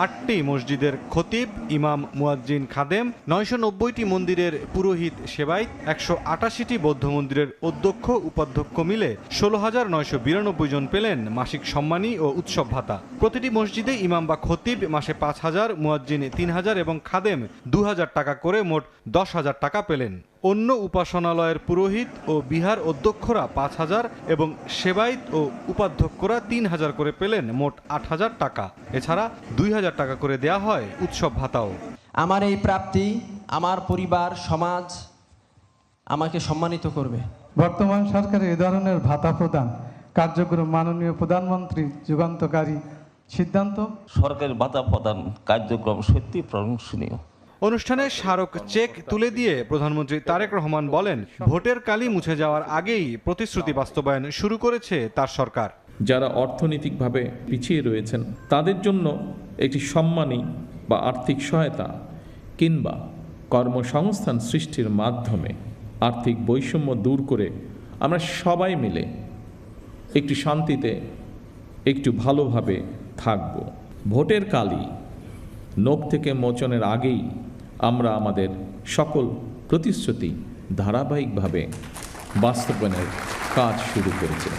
8টি মসজিদের খতিব, ইমাম, মুয়াজ্জিন, খাদেম, 990টি মন্দিরের পুরোহিত সেবায়েত, 188টি বৌদ্ধ মন্দিরের অধ্যক্ষ উপাধ্যক্ষ মিলে 16,992 জন পেলেন মাসিক সম্মানী ও উৎসব ভাতা। প্রতিটি মসজিদে ইমাম বা খতিব মাসে 5,000, মুয়াজ্জিন 3,000 এবং খাদেম 2,000 টাকা করে মোট 10,000 টাকা পেলেন। অন্য উপাসনালয়ের পুরোহিত ও বিহার অধ্যক্ষরা 5,000 এবং সেবায়েত ও উপাধ্যক্ষরা 3,000 করে পেলেন মোট 8,000 টাকা। এছাড়া 2,000 টাকা করে দেয়া হয় উৎসব ভাতাও। আমার এই প্রাপ্তি আমার পরিবার সমাজ আমাকে সম্মানিত করবে। বর্তমান সরকারের এই ধরনের ভাতা প্রদান কার্যক্রম মাননীয় প্রধানমন্ত্রী যুগান্তকারী সিদ্ধান্ত। সরকারের ভাতা প্রদান কার্যক্রম সত্যি প্রশংসনীয়। অনুষ্ঠানে স্মারক চেক তুলে দিয়ে প্রধানমন্ত্রী তারেক রহমান বলেন, ভোটের কালি মুছে যাওয়ার আগেই প্রতিশ্রুতি বাস্তবায়ন শুরু করেছে তার সরকার। যারা অর্থনৈতিকভাবে পিছিয়ে রয়েছেন তাদের জন্য একটি সম্মানী বা আর্থিক সহায়তা কিংবা কর্মসংস্থান সৃষ্টির মাধ্যমে আর্থিক বৈষম্য দূর করে আমরা সবাই মিলে একটু শান্তিতে একটু ভালোভাবে থাকব। ভোটের কালি নখ থেকে মোচনের আগেই আমরা আমাদের সকল প্রতিশ্রুতি ধারাবাহিকভাবে বাস্তবায়নের কাজ শুরু করেছি।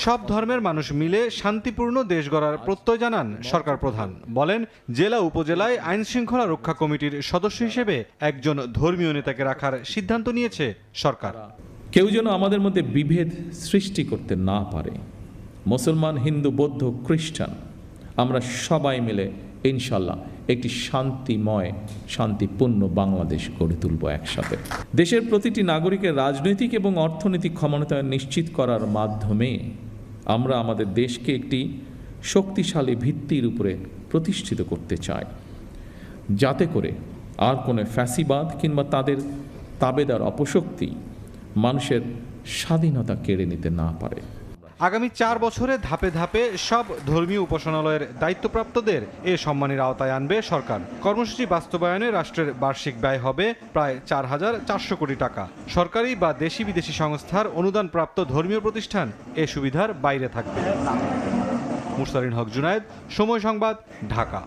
সব ধর্মের মানুষ মিলে শান্তিপূর্ণ দেশ গড়ার প্রত্যয় জানান সরকার প্রধান। বলেন, জেলা উপজেলায় আইন শৃঙ্খলা রক্ষা কমিটির সদস্য হিসেবে একজন ধর্মীয় নেতাকে রাখার সিদ্ধান্ত নিয়েছে সরকার। কেউ যেন আমাদের মধ্যে বিভেদ সৃষ্টি করতে না পারে। মুসলমান, হিন্দু, বৌদ্ধ, খ্রিস্টান আমরা সবাই মিলে ইনশাল্লাহ একটি শান্তিময়, শান্তিপূর্ণ বাংলাদেশ গড়ে তুলব একসাথে। দেশের প্রতিটি নাগরিকের রাজনৈতিক এবং অর্থনৈতিক ক্ষমতায়ন নিশ্চিত করার মাধ্যমে আমরা আমাদের দেশকে একটি শক্তিশালী ভিত্তির উপরে প্রতিষ্ঠিত করতে চাই, যাতে করে আর কোনো ফ্যাসিবাদ কিংবা তাদের তাবেদার অপশক্তি মানুষের স্বাধীনতা কেড়ে নিতে না পারে। আগামী 4 বছরে ধাপে ধাপে সব ধর্মীয় উপাসনালয়ের দায়িত্বপ্রাপ্তদের এ সম্মানের আওতায় আনবে সরকার। কর্মসূচি বাস্তবায়নে রাষ্ট্রের বার্ষিক ব্যয় হবে প্রায় 4,400 কোটি টাকা। সরকারি বা দেশি বিদেশি সংস্থার অনুদানপ্রাপ্ত ধর্মীয় প্রতিষ্ঠান এ সুবিধার বাইরে থাকবে। মুরসালিন হক জুনায়েদ, সময় সংবাদ, ঢাকা।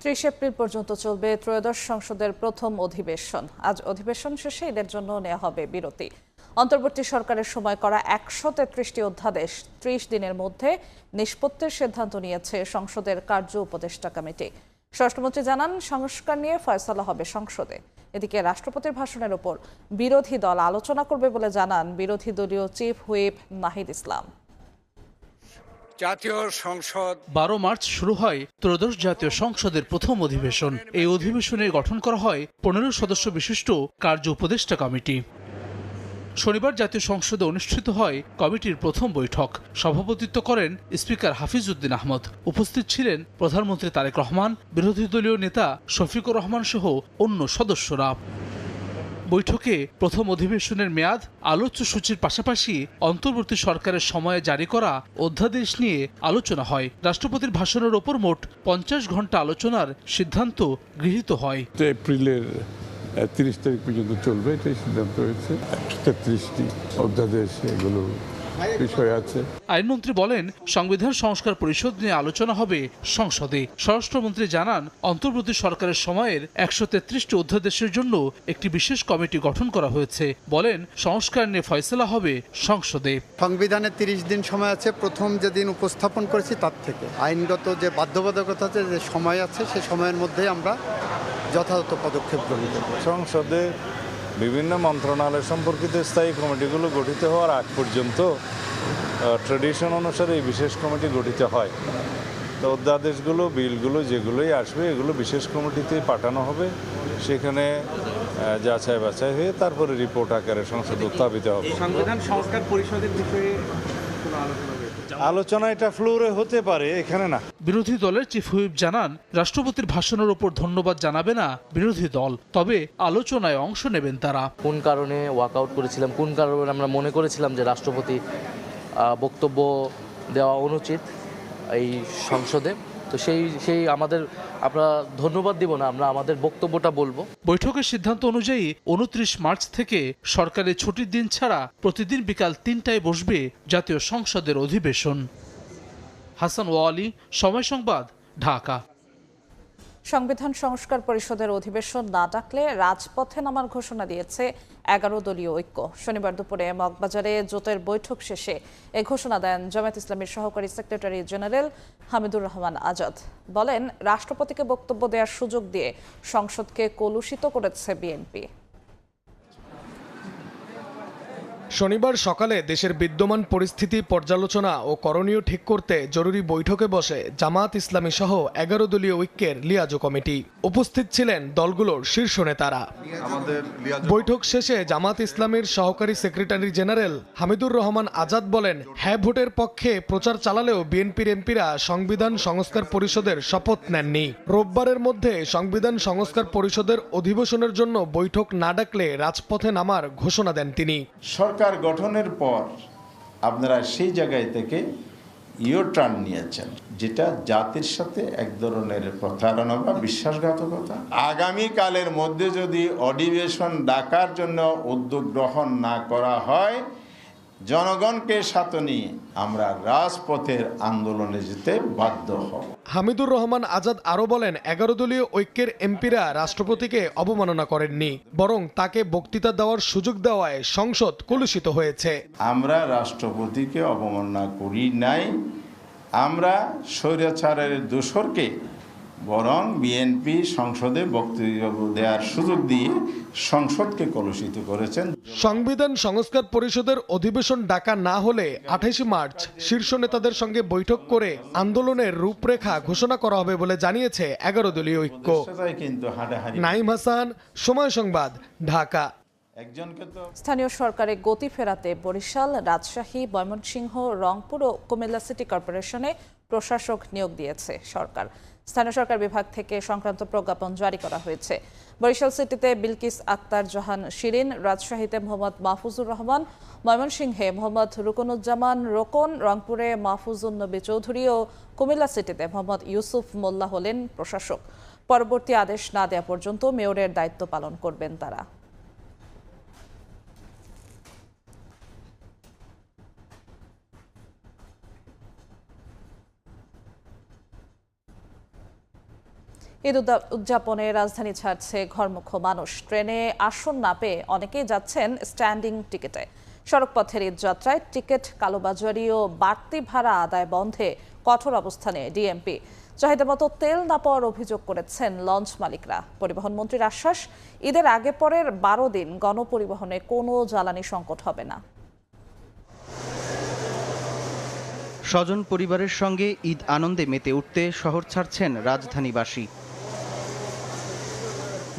30 এপ্রিল পর্যন্ত চলবে ত্রয়োদশ সংসদের প্রথম অধিবেশন। আজ অধিবেশন শেষে এদের জন্য নেওয়া হবে বিরতি। অন্তর্বর্তী সরকারের সময় করা 133টি অধ্যাদেশ 30 দিনের মধ্যে নিষ্পত্তির সিদ্ধান্ত নিয়েছে সংসদের কার্য উপদেষ্টা কমিটি। স্বরাষ্ট্রমন্ত্রী জানান, সংস্কার নিয়ে ফয়সালা হবে সংসদে। এদিকে রাষ্ট্রপতির ভাষণের উপর বিরোধী দল আলোচনা করবে বলে জানান বিরোধী দলীয় চিফ হুইপ নাহিদ ইসলাম। জাতীয় সংসদ 12 মার্চ শুরু হয় ত্রয়োদশ জাতীয় সংসদের প্রথম অধিবেশন। এই অধিবেশনে গঠন করা হয় 15 সদস্য বিশিষ্ট কার্য উপদেষ্টা কমিটি। শনিবার জাতীয় সংসদে অনুষ্ঠিত হয় কমিটির প্রথম বৈঠক। সভাপতিত্ব করেন স্পিকার হাফিজউদ্দিন আহমদ। উপস্থিত ছিলেন প্রধানমন্ত্রী তারেক রহমান, বিরোধী দলীয় নেতা শফিকুর রহমান সহ অন্য সদস্যরা। বৈঠকে প্রথম অধিবেশনের মেয়াদ, আলোচ্য সূচির পাশাপাশি অন্তর্বর্তী সরকারের সময়ে জারি করা অধ্যাদেশ নিয়ে আলোচনা হয়। রাষ্ট্রপতির ভাষণের ওপর মোট 50 ঘন্টা আলোচনার সিদ্ধান্ত গৃহীত হয়। এপ্রিলের 30 তারিখ পর্যন্ত চলবে, এটাই সিদ্ধান্ত হয়েছে। 33টি অধ্যাদেশ এগুলো বিষয় আছে। আইনমন্ত্রী বলেন, সংবিধান সংস্কার পরিষদ নিয়ে আলোচনা হবে সংসদে। স্বরাষ্ট্রমন্ত্রী জানান, অন্তর্বর্তী সরকারের সময়ের 133টি অধ্যাদেশের জন্য একটি বিশেষ কমিটি গঠন করা হয়েছে। বলেন, সংস্কার নিয়ে ফয়সালা হবে সংসদে। সংবিধানে 30 দিন সময় আছে। প্রথম যেদিন উপস্থাপন করেছি তার থেকে আইনগত যে বাধ্যবাধকতা আছে, যে সময় আছে, সেই সময়ের মধ্যে আমরা যথাযথ পদক্ষেপ গ্রহণ করব। সংসদে বিভিন্ন মন্ত্রণালয় সম্পর্কিত স্থায়ী কমিটিগুলো গঠিত হওয়ার আগ পর্যন্ত ট্র্যাডিশন অনুসারে এই বিশেষ কমিটি গঠিত হয়। তো অধ্যাদেশগুলো, বিলগুলো যেগুলোই আসবে এগুলো বিশেষ কমিটিতে পাঠানো হবে। সেখানে যাচাই বাছাই হয়ে তারপরে রিপোর্ট আকারে সংসদে উত্থাপিত হবে। সংবিধান সংস্কার পরিষদের বিষয়ে আলোচনা এটা ফ্লোরে হতে পারে, এখানে না। বিরোধী দলের চিফ হুইপ জানান, রাষ্ট্রপতির ভাষণের উপর ধন্যবাদ জানাবে না বিরোধী দল, তবে আলোচনায় অংশ নেবেন তারা। কোন কারণে ওয়াকআউট করেছিলাম, কোন কারণে আমরা মনে করেছিলাম যে রাষ্ট্রপতি বক্তব্য দেওয়া অনুচিত এই সংসদে, তো সেই আমরা ধন্যবাদ দিব না, আমরা আমাদের বক্তব্যটা বলবো। বৈঠকের সিদ্ধান্ত অনুযায়ী 29 মার্চ থেকে সরকারি ছুটির দিন ছাড়া প্রতিদিন বিকাল 3টায় বসবে জাতীয় সংসদের অধিবেশন। হাসান ওয়ালি, সময় সংবাদ, ঢাকা। সংবিধান সংস্কার পরিষদের অধিবেশন না ডাকলে রাজপথে নামার ঘোষণা দিয়েছে 11 দলীয় ঐক্য। শনিবার দুপুরে মগবাজারে জোটের বৈঠক শেষে এ ঘোষণা দেন জামায়াত ইসলামীর সহকারী সেক্রেটারি জেনারেল হামিদুর রহমান আজাদ। বলেন, রাষ্ট্রপতিকে বক্তব্য দেওয়ার সুযোগ দিয়ে সংসদকে কলুষিত করেছে বিএনপি। শনিবার সকালে দেশের বিদ্যমান পরিস্থিতি পর্যালোচনা ও করণীয় ঠিক করতে জরুরি বৈঠকে বসে জামায়াত ইসলামী সহ 11 দলীয় ঐক্যের লিয়াজো কমিটি। উপস্থিত ছিলেন দলগুলোর শীর্ষ নেতারা। বৈঠক শেষে জামায়াত ইসলামীর সহকারী সেক্রেটারি জেনারেল হামিদুর রহমান আজাদ বলেন, হ্যাঁ ভোটের পক্ষে প্রচার চালালেও বিএনপির এমপিরা সংবিধান সংস্কার পরিষদের শপথ নেননি। রোববারের মধ্যে সংবিধান সংস্কার পরিষদের অধিবেশনের জন্য বৈঠক না ডাকলে রাজপথে নামার ঘোষণা দেন তিনি। সরকার গঠনের পর আপনারা সেই জায়গায় থেকে টার্ন নিয়েছেন, যেটা জাতির সাথে এক ধরনের প্রতারণা বা বিশ্বাসঘাতকতা। আগামীকালের মধ্যে যদি অধিবেশন ডাকার জন্য উদ্যোগ গ্রহণ না করা হয়, জনগণকে সাথে নিয়ে আমরা রাজপথের আন্দোলনে যেতে বাধ্য হব। হামিদুর রহমান আজাদ আরো বলেন, 11 দলীয় ঐক্যের এমপিরা রাষ্ট্রপতিকে অবমাননা করেননি, বরং তাকে বক্তৃতা দেওয়ার সুযোগ দেওয়ায় সংসদ কলুষিত হয়েছে। আমরা রাষ্ট্রপতিকে অবমাননা করি নাই, আমরা স্বৈরাচারের দোসরকে বরং বিএনপি সংসদে বক্তব্য দেওয়ার সুযোগ দিয়ে সংসদকে কলুষিত করেছেন। সংবিধান সংস্কার পরিষদের অধিবেশন ডাকা না হলে 28 মার্চ শীর্ষ নেতাদের সঙ্গে বৈঠক করে আন্দোলনের রূপরেখা ঘোষণা করা হবে বলে জানিয়েছে 11 দলীয় ঐক্য। নাইম হাসান, সময় সংবাদ, ঢাকা। স্থানীয় সরকারে গতি ফেরাতে বরিশাল, রাজশাহী, ময়মনসিংহ, রংপুর ও কুমিল্লা সিটি কর্পোরেশনে প্রশাসক নিয়োগ দিয়েছে সরকার। স্থানীয় সরকার বিভাগ থেকে সংক্রান্ত প্রজ্ঞাপন জারি করা হয়েছে। বরিশাল সিটিতে বিলকিস আক্তার জাহান শিরিন, রাজশাহীতে মোহাম্মদ মাহফুজুর রহমান, ময়মনসিংহে মোহাম্মদ রুকনুজ্জামান রোকন, রংপুরে মাহফুজুন নবী চৌধুরী ও কুমিল্লা সিটিতে মোহাম্মদ ইউসুফ মোল্লা হলেন প্রশাসক। পরবর্তী আদেশ না দেওয়া পর্যন্ত মেয়রের দায়িত্ব পালন করবেন তারা। ঈদ উদযাপনে রাজধানী ছাড়ছে ঘরমুখ মানুষ। ট্রেনে আসন না পেয়ে অনেকেই যাচ্ছেন স্ট্যান্ডিং টিকেটে। সড়কপথের ঈদ যাত্রায় টিকিট কালোবাজারি ও বাড়তি ভাড়া আদায় বন্ধে কঠোর অবস্থানে ডিএমপি। চাহিদা মতো তেল না পাওয়ার অভিযোগ করেছেন লঞ্চ মালিকরা। পরিবহন মন্ত্রীর আশ্বাস, ঈদের আগে পরের 12 দিন গণপরিবহনে কোনো জ্বালানি সংকট হবে না। স্বজন পরিবারের সঙ্গে ঈদ আনন্দে মেতে উঠতে শহর ছাড়ছেন রাজধানীবাসী।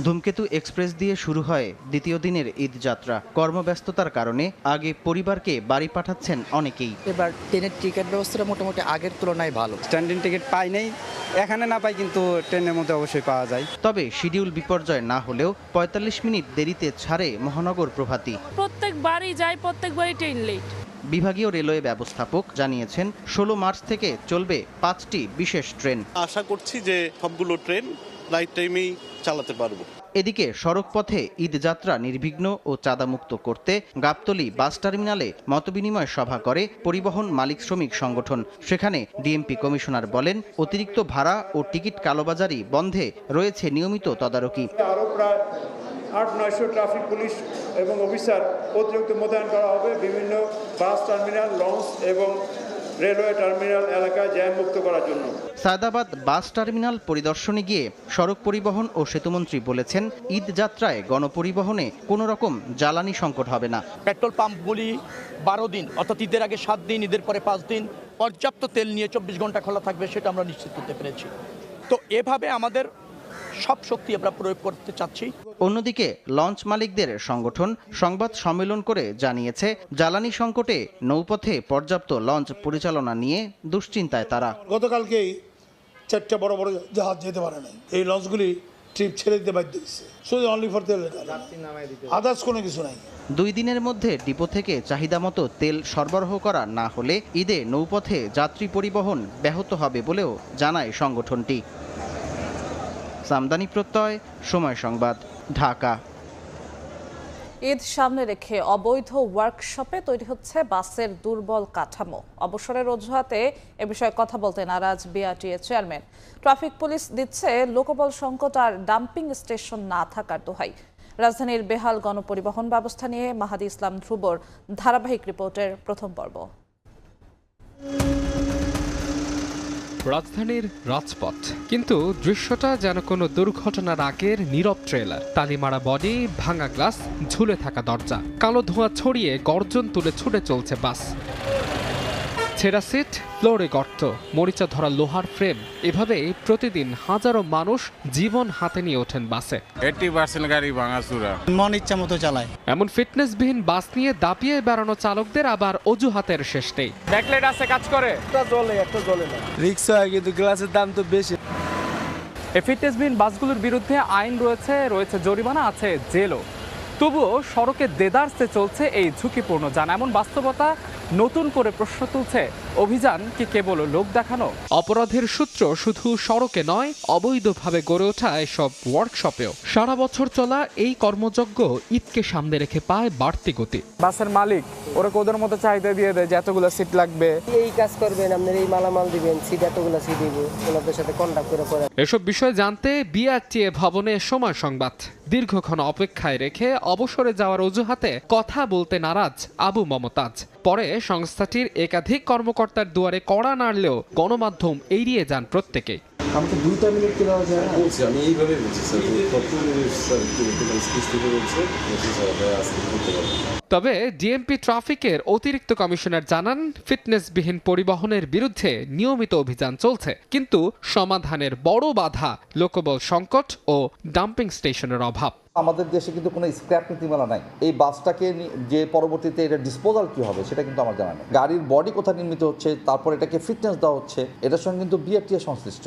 ধূমকেতু এক্সপ্রেস দিয়ে শুরু হয় দ্বিতীয় দিনের ঈদ যাত্রা। কর্মব্যস্ততার কারণে আগে পরিবারকে বাড়ি পাঠাচ্ছেন অনেকেই। এবার ট্রেনের টিকিট ব্যবস্থাটা মোটামুটি আগের তুলনায় ভালো। স্ট্যান্ডিং টিকিট পাই নাই, এখানে না পাই, কিন্তু ট্রেনের মধ্যে অবশ্যই পাওয়া যায়। তবে শিডিউল বিপর্যয় না হলেও 45 মিনিট দেরিতে ছাড়ে মহানগর প্রভাতী। প্রত্যেকবারই যায়, প্রত্যেকবারই ট্রেন লেট। বিভাগীয় রেলওয়ে ব্যবস্থাপক জানিয়েছেন 16 মার্চ থেকে চলবে 5টি বিশেষ ট্রেন। আশা করছি যে সবগুলো ট্রেন রাইট টাইমেই চালাতে পারবো। এদিকে সড়ক পথে ঈদ যাত্রা নির্বিঘ্ন ও চাঁদামুক্ত করতে গাবতলী বাস টার্মিনালে মতবিনিময় সভা করে পরিবহন মালিক শ্রমিক সংগঠন। সেখানে ডিএমপি কমিশনার বলেন, অতিরিক্ত ভাড়া ও টিকিট কালোবাজারি বন্ধে রয়েছে নিয়মিত তদারকি। আরো প্রায় 800-900 ট্রাফিক পুলিশ এবং অফিসার অতিরিক্ত মোতায়েন করা হবে বিভিন্ন বাস টার্মিনাল, লঞ্চ এবং রেলওয়ে টার্মিনাল এলাকায় জ্যাম মুক্ত করার জন্য। সায়দাবাদ বাস টার্মিনাল পরিদর্শনে গিয়ে সড়ক পরিবহন ও সেতুমন্ত্রী বলেছেন, ঈদ যাত্রায় গণপরিবহনে কোনো রকম জ্বালানি সংকট হবে না। পেট্রোল পাম্পগুলি 12 দিন, অর্থাৎ ঈদের আগে 7 দিন, ঈদের পরে 5 দিন পর্যাপ্ত তেল নিয়ে 24 ঘন্টা খোলা থাকবে, সেটা আমরা নিশ্চিত করতে পেরেছি। তো এভাবে আমাদের সব শক্তি আমরা প্রয়োগ করতে চাচ্ছি। অন্যদিকে লঞ্চ মালিকদের সংগঠন সংবাদ সম্মেলন করে জানিয়েছে, জ্বালানি সংকটে নৌপথে পর্যাপ্ত লঞ্চ পরিচালনা নিয়ে দুশ্চিন্তায় তারা। গতকালকেই 4টা বড় বড় জাহাজ যেতে পারে নাই, এই লঞ্চগুলি ট্রিপ ছেড়ে দিতে বাধ্য হয়েছে, শুধু অনলি ফর তেল, আদার্স কোনো কিছু নাই। 2 দিনের মধ্যে ডিপো থেকে চাহিদা মতো তেল সরবরাহ করা না হলে ঈদে নৌপথে যাত্রী পরিবহন ব্যাহত হবে বলেও জানায় সংগঠনটি। সামদানি প্রত্যয়, সময় সংবাদ, ঢাকা। ঈদ সামনে রেখে অবৈধ ওয়ার্কশপে তৈরি হচ্ছে বাসের দুর্বল কাঠামো। অবসরের অজুহাতে এ বিষয়ে কথা বলতে নারাজ বিআরটিএ চেয়ারম্যান। ট্রাফিক পুলিশ দিচ্ছে লোকবল সংকট আর ডাম্পিং স্টেশন না থাকার দোহাই। রাজধানীর বেহাল গণপরিবহন ব্যবস্থা নিয়ে মাহাদি ইসলাম ধ্রুবর ধারাবাহিক রিপোর্টের প্রথম পর্ব। রাজধানীর রাজপথ, কিন্তু দৃশ্যটা যেন কোনো দুর্ঘটনার আগের নীরব ট্রেলার। তালিমারা বডি, ভাঙা গ্লাস, ঝুলে থাকা দরজা, কালো ধোঁয়া ছড়িয়ে গর্জন তুলে ছুটে চলছে বাস। ছেঁড়া সিট, ফ্লোরে গর্ত, মরিচা ধরা লোহার ফ্রেম, এভাবে প্রতিদিন হাজারো মানুষ জীবন হাতে নিয়ে ওঠেন বাসে। 80% গাড়ি ভাঙাচুরা, মন ইচ্ছা মতো চালায়। এমন ফিটনেসবিহীন বাস নিয়ে দাপিয়ে বেড়ানো চালকদের আবার অজুহাতের শেষ নেই। ব্যাকলাইট আছে, কাজ করে, একটা জ্বলে না। রিক্সা হয় কিন্তু গ্লাসের দাম তো বেশি। এই ফিটনেসবিহীন বাসগুলোর বিরুদ্ধে আইন রয়েছে জরিমানা, আছে জেলও। তবুও সড়কে দেদারসে চলছে এই ঝুঁকিপূর্ণ যান। এমন বাস্তবতা নতুন করে প্রশ্ন তুলছে, অভিযান কি কেবল লোক দেখানো? অপরাধের সূত্র শুধু সড়কে নয়, অবৈধভাবে গড়ে ওঠা এসব ওয়ার্কশপেও। সারা বছর চলা এই কর্মযজ্ঞ ঈদকে সামনে রেখে পায় বাড়তি গতি। বাসের মালিক ওরা ওদের মতো চাহিদা দিয়ে দেয় যে এতগুলো সিট লাগবে, এই কাজ করবেন, আপনার এই মালামাল দিবেন, সিট এতগুলো সিট দিব, ওনাদের সাথে কন্ট্যাক্ট করে। এসব বিষয় জানতে বিআরটিএ ভবনে সময় সংবাদ। দীর্ঘক্ষণ অপেক্ষায় রেখে অবসরে যাওয়ার অজুহাতে কথা বলতে নারাজ আবু মমতাজ। পরে সংস্থাটির একাধিক কর্মকর্তার দুয়ারে কড়া নাড়লেও গণমাধ্যম এড়িয়ে যান প্রত্যেকেই। আমাকে 2 মিনিট কি দেওয়া যায়? বলছি আমি এইভাবে বলছি স্যার। তবে ডিএমপি ট্রাফিকের অতিরিক্ত কমিশনার জানান, ফিটনেসবিহীন পরিবহনের বিরুদ্ধে নিয়মিত অভিযান চলছে, কিন্তু সমাধানের বড় বাধা লোকবল সংকট ও ডাম্পিং স্টেশনের অভাব। আমাদের দেশে কিন্তু কোনো স্ক্র্যাপ নীতিমালা নাই। এই বাসটাকে যে পরবর্তীতে এটা ডিসপোজাল কি হবে সেটা কিন্তু আমার জানা নেই। গাড়ির বডি কোথায় নির্মিত হচ্ছে, তারপর এটাকে ফিটনেস দেওয়া হচ্ছে, এটার সঙ্গে কিন্তু বিআরটিএ সংশ্লিষ্ট।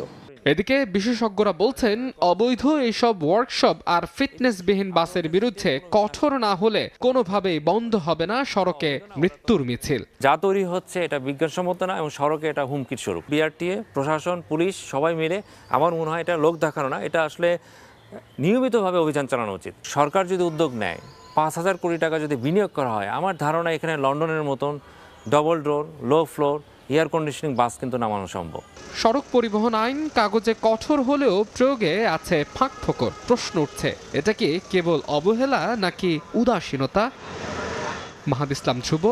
এদিকে বিশেষজ্ঞরা বলছেন, অবৈধ এইসব ওয়ার্কশপ আর ফিটনেসবিহীন বাসের বিরুদ্ধে কঠোর না হলে কোনোভাবেই বন্ধ হবে না সড়কে মৃত্যুর মিছিল। যা তৈরি হচ্ছে এটা বিজ্ঞানসম্মত না এবং সড়কে এটা হুমকির স্বরূপ। বিআরটিএ, প্রশাসন, পুলিশ সবাই মিলে আমার মনে হয় এটা লোক দেখানো না, এটা আসলে নিয়মিতভাবে অভিযান চালানো উচিত। সরকার যদি উদ্যোগ নেয়, 5,000 কোটি টাকা যদি বিনিয়োগ করা হয়, আমার ধারণা এখানে লন্ডনের মতন ডবল ডোর, লো ফ্লোর, এয়ার কন্ডিশনিং বাস কিন্তু নামানো সম্ভব। সড়ক পরিবহন আইন কাগজে কঠোর হলেও প্রয়োগে আছে ফাঁক ফোকর। প্রশ্ন উঠছে, এটা কি কেবল অবহেলা নাকি উদাসীনতা? মাহাদি ইসলাম ধ্রুব,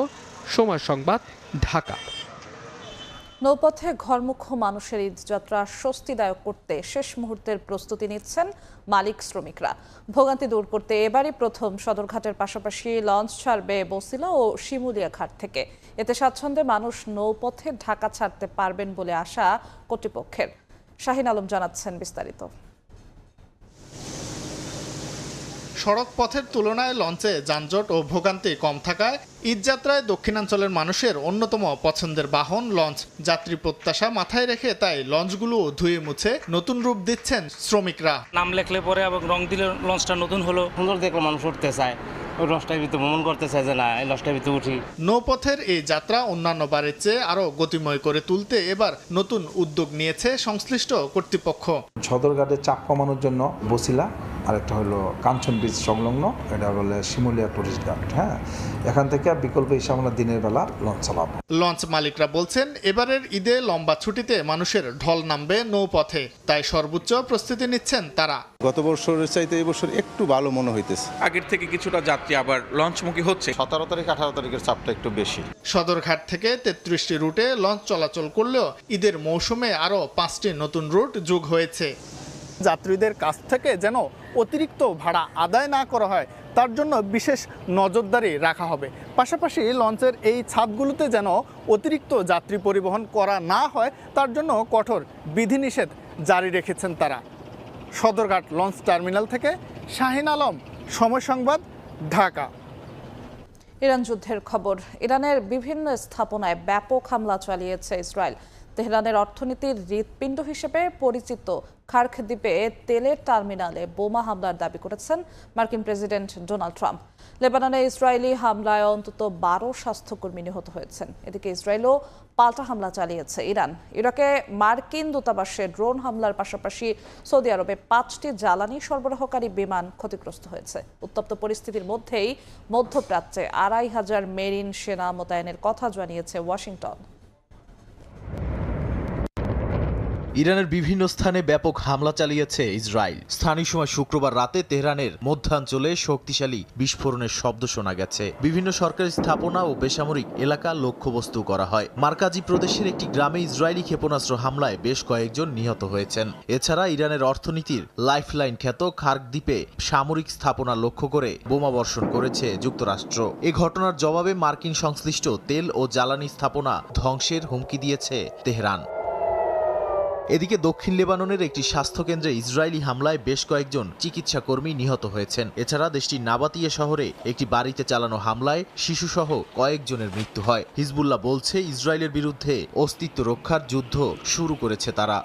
সময় সংবাদ, ঢাকা। নৌপথে ঘরমুখ মানুষের ঈদযাত্রা স্বস্তিদায়ক করতে শেষ মুহূর্তের প্রস্তুতি নিচ্ছেন মালিক শ্রমিকরা। ভোগান্তি দূর করতে এবারই প্রথম সদরঘাটের পাশাপাশি লঞ্চ ছাড়বে বছিলা ও শিমুলিয়া ঘাট থেকে। এতে স্বাচ্ছন্দ্যে মানুষ নৌপথে ঢাকা ছাড়তে পারবেন বলে আশা কর্তৃপক্ষের। শাহিন আলম জানাচ্ছেন বিস্তারিত। সড়ক পথের তুলনায় লঞ্চে যানজট ও ভোগান্তি কম থাকায় ঈদযাত্রায় দক্ষিণাঞ্চলের মানুষের অন্যতম পছন্দের বাহন লঞ্চ। যাত্রী প্রত্যাশা মাথায় রেখে তাই লঞ্চগুলো ধুয়ে মুছে নতুন রূপ দিচ্ছেন শ্রমিকরা। নাম লেখলে পরে এবং রং দিলে লঞ্চটা নতুন হলো, সুন্দর দেখলে মানুষ উঠতে চায়, ওই লঞ্চটার ভিতরে ভ্রমণ করতে চায় যে না এই লঞ্চটার ভিতরে উঠি। নৌপথের এই যাত্রা অন্যান্য বারের চেয়ে আরো গতিময় করে তুলতে এবার নতুন উদ্যোগ নিয়েছে সংশ্লিষ্ট কর্তৃপক্ষ। সদরঘাটে চাপ কমানোর জন্য বছিলা, আরেকটা হলো কাঞ্চন ব্রিজ সংলগ্ন, এটা হলো শিমুলিয়া টুরিস্ট ঘাট। হ্যাঁ, এখান থেকে বিকল্প হিসাবে আমরা দিনের বেলা লঞ্চ চালাবো। লঞ্চ মালিকরা বলছেন, এবারের ঈদে লম্বা ছুটিতে মানুষের ঢল নামবে নৌপথে, তাই সর্বোচ্চ প্রস্তুতি নিচ্ছেন তারা। গত বছরের চাইতে এই বছর একটু ভালো মনে হইতেছে। আগের থেকে কিছুটা যাত্রী আবার লঞ্চমুখী হচ্ছে। 17 তারিখ 18 তারিখের চাপটা একটু বেশি। সদরঘাট থেকে 33টি রুটে লঞ্চ চলাচল করলেও ঈদের মৌসুমে আরও 5টি নতুন রুট যোগ হয়েছে। যাত্রীদের কাছ থেকে যেন অতিরিক্ত ভাড়া আদায় না করা হয় তার জন্য বিশেষ নজরদারি রাখা হবে। পাশাপাশি লঞ্চের এই ছাদগুলোতে যেন অতিরিক্ত যাত্রী পরিবহন করা না হয় তার জন্য কঠোর বিধিনিষেধ জারি রেখেছেন তারা। সদরঘাট লঞ্চ টার্মিনাল থেকে শাহিন আলম, সময় সংবাদ, ঢাকা। ইরান যুদ্ধের খবর। ইরানের বিভিন্ন স্থাপনায় ব্যাপক হামলা চালিয়েছে ইসরায়েল। তেহরানের অর্থনীতির হৃৎপিণ্ড হিসেবে পরিচিত খার্ক দ্বীপে তেলের টার্মিনালে বোমা হামলার দাবি করেছেন মার্কিন প্রেসিডেন্ট ডোনাল্ড ট্রাম্প। লেবাননে ইসরায়েলি হামলায় অন্তত 12 স্বাস্থ্যকর্মী নিহত হয়েছেন। এদিকে ইসরায়েলও পাল্টা হামলা চালিয়েছে ইরান। ইরাকে মার্কিন দূতাবাসে ড্রোন হামলার পাশাপাশি সৌদি আরবে 5টি জ্বালানি সরবরাহকারী বিমান ক্ষতিগ্রস্ত হয়েছে। উত্তপ্ত পরিস্থিতির মধ্যেই মধ্যপ্রাচ্যে 2500 মেরিন সেনা মোতায়েনের কথা জানিয়েছে ওয়াশিংটন। ইরানের বিভিন্ন স্থানে ব্যাপক হামলা চালিয়েছে ইসরায়েল। স্থানীয় সময় শুক্রবার রাতে তেহরানের মধ্যাঞ্চলে শক্তিশালী বিস্ফোরণের শব্দ শোনা গেছে। বিভিন্ন সরকারি স্থাপনা ও বেসামরিক এলাকা লক্ষ্যবস্তু করা হয়। মার্কাজি প্রদেশের একটি গ্রামে ইসরায়েলি ক্ষেপণাস্ত্র হামলায় বেশ কয়েকজন নিহত হয়েছেন। এছাড়া ইরানের অর্থনীতির লাইফলাইন খ্যাত খার্ক দ্বীপে সামরিক স্থাপনা লক্ষ্য করে বোমাবর্ষণ করেছে যুক্তরাষ্ট্র। এ ঘটনার জবাবে মার্কিন সংশ্লিষ্ট তেল ও জ্বালানি স্থাপনা ধ্বংসের হুমকি দিয়েছে তেহরান। এদিকে দক্ষিণ লেবাননের একটি স্বাস্থ্যকেন্দ্রে ইসরায়েলি হামলায় বেশ কয়েকজন চিকিৎসা কর্মী নিহত হয়েছেন। এছাড়া দেশটির নাবাতিয়া শহরে একটি বাড়িতে চালানো হামলায় শিশুসহ কয়েকজনের মৃত্যু হয়। হিজবুল্লাহ বলছে ইসরায়েলের বিরুদ্ধে অস্তিত্ব রক্ষার যুদ্ধ শুরু করেছে তারা।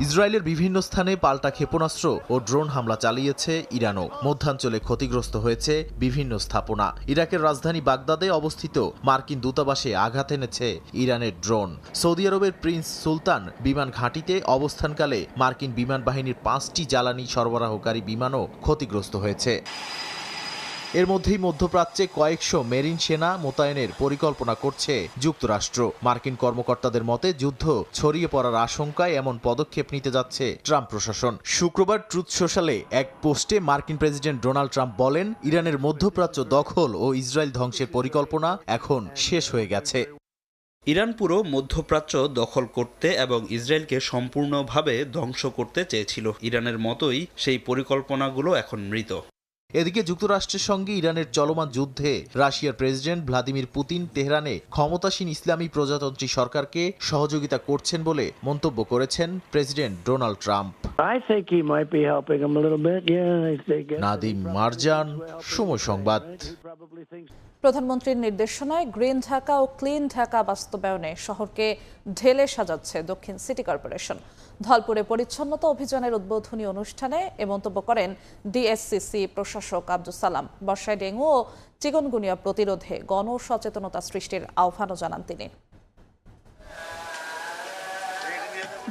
ইসরায়েলের বিভিন্ন স্থানে পাল্টা ক্ষেপণাস্ত্র ও ড্রোন হামলা চালিয়েছে ইরানও। মধ্যাঞ্চলে ক্ষতিগ্রস্ত হয়েছে বিভিন্ন স্থাপনা। ইরাকের রাজধানী বাগদাদে অবস্থিত মার্কিন দূতাবাসে আঘাত এনেছে ইরানের ড্রোন। সৌদি আরবের প্রিন্স সুলতান বিমান ঘাঁটিতে অবস্থানকালে মার্কিন বিমান বাহিনীর 5টি জ্বালানি সরবরাহকারী বিমানও ক্ষতিগ্রস্ত হয়েছে। এর মধ্যেই মধ্যপ্রাচ্যে কয়েকশো মেরিন সেনা মোতায়েনের পরিকল্পনা করছে যুক্তরাষ্ট্র। মার্কিন কর্মকর্তাদের মতে যুদ্ধ ছড়িয়ে পড়ার আশঙ্কায় এমন পদক্ষেপ নিতে যাচ্ছে ট্রাম্প প্রশাসন। শুক্রবার ট্রুথ সোশ্যালে এক পোস্টে মার্কিন প্রেসিডেন্ট ডোনাল্ড ট্রাম্প বলেন, ইরানের মধ্যপ্রাচ্য দখল ও ইসরায়েল ধ্বংসের পরিকল্পনা এখন শেষ হয়ে গেছে। ইরান পুরো মধ্যপ্রাচ্য দখল করতে এবং ইসরায়েলকে সম্পূর্ণভাবে ধ্বংস করতে চেয়েছিল। ইরানের মতোই সেই পরিকল্পনাগুলো এখন মৃত। এদিকে যুক্তরাষ্ট্রের সঙ্গে ইরানের চলমান যুদ্ধে রাশিয়ার প্রেসিডেন্ট ভ্লাদিমির পুতিন তেহরানে ক্ষমতাসীন ইসলামী প্রজাতন্ত্রী সরকারকে সহযোগিতা করছেন বলে মন্তব্য করেছেন president Donald Trump. Nadim Marjan, সময় সংবাদ। প্রধানমন্ত্রীর নির্দেশনায় গ্রিন ঢাকা ও ক্লিন ঢাকা বাস্তবায়নে শহরকে ঢেলে সাজাচ্ছে দক্ষিণ সিটি কর্পোরেশন। ধলপুরে পরিচ্ছন্নতা অভিযানের উদ্বোধনী অনুষ্ঠানে এ মন্তব্য করেন ডিএসসিসি প্রশাসক আব্দুস সালাম। বর্ষায় ডেঙ্গু ও চিকনগুনিয়া প্রতিরোধে গণসচেতনতা সৃষ্টির আহ্বানও জানান তিনি।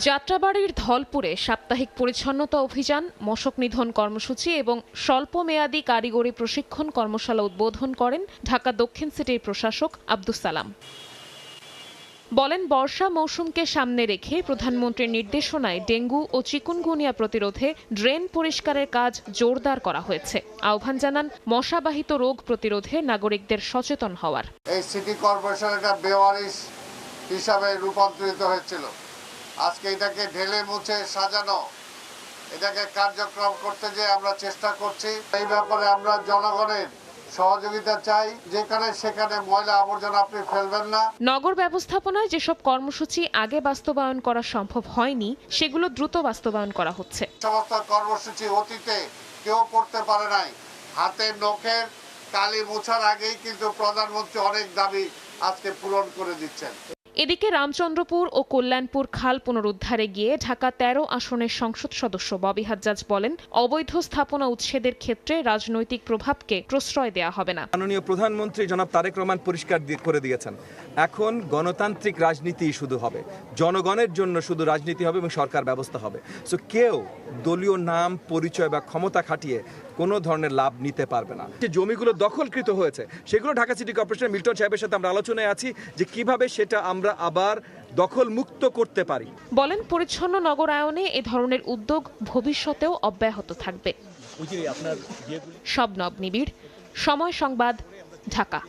যাত্রাবাড়ির ধলপুরে সাপ্তাহিক পরিচ্ছন্নতা অভিযান, মশক নিধন কর্মসূচি এবং স্বল্পমেয়াদী কারিগরি প্রশিক্ষণ কর্মশালা উদ্বোধন করেন ঢাকা দক্ষিণ সিটির প্রশাসক আব্দুস সালাম। বলেন, বর্ষা মৌসুমকে সামনে রেখে প্রধানমন্ত্রীর নির্দেশনায় ডেঙ্গু ও চিকুনগুনিয়া প্রতিরোধে ড্রেন পরিষ্কারের কাজ জোরদার করা হয়েছে। আহ্বান জানান মশাবাহিত রোগ প্রতিরোধে নাগরিকদের সচেতন হওয়ার। এই সিটি কর্পোরেশন একটা বেওয়ারিশ হিসাবে রূপান্তরিত হয়েছিল। আজকে এটাকে ঢেলে মুছে সাজানো, এটাকে কার্যক্রম করতে যে আমরা চেষ্টা করছি। এই ব্যাপারে আমরা জনগণের সহযোগিতা চাই। যেখানে সেখানে ময়লা আবর্জনা আপনি ফেলবেন না। নগর ব্যবস্থাপনায় যেসব কর্মসূচি আগে বাস্তবায়ন করা সম্ভব হয়নি, সেগুলো দ্রুত বাস্তবায়ন করা হচ্ছে। সমস্ত কর্মসূচি অতীতে কেউ করতে পারে নাই। হাতের নখের কালি মোছার আগেই কিন্তু প্রধানমন্ত্রী অনেক দাবি আজকে পূরণ করে দিচ্ছেন। এদিকে রামচন্দ্রপুর ও কল্যাণপুর খাল পুনরুদ্ধারে গিয়ে ঢাকা 13 আসনের সংসদ সদস্য ববি হাজ্জাজ বলেন, অবৈধ স্থাপনা উচ্ছেদের ক্ষেত্রে রাজনৈতিক প্রভাবকে প্রশ্রয় দেওয়া হবে না। মাননীয় প্রধানমন্ত্রী জনাব তারেক রহমান পরিষ্কার করে দিয়েছেন, এখন গণতান্ত্রিক রাজনীতি শুধু হবে, জনগণের জন্য শুধু রাজনীতি হবে এবং সরকার ব্যবস্থা হবে। সো কেউ দলীয় নাম, পরিচয় বা ক্ষমতা খাটিয়ে কোনো ধরনের লাভ নিতে পারবে না। যে জমিগুলো দখলকৃত হয়েছে সেগুলো ঢাকা সিটি কর্পোরেশন মিল্টন সাহেবের সাথে আমরা আলোচনায় আছি যে কিভাবে সেটা আমরা আবার দখল মুক্ত করতে পারি। বলেন, পরিচ্ছন্ন নগরায়নে এ ধরনের উদ্যোগ ভবিষ্যতেও অব্যাহত থাকবে। শবনব নিবিড়, সময় সংবাদ, ঢাকা।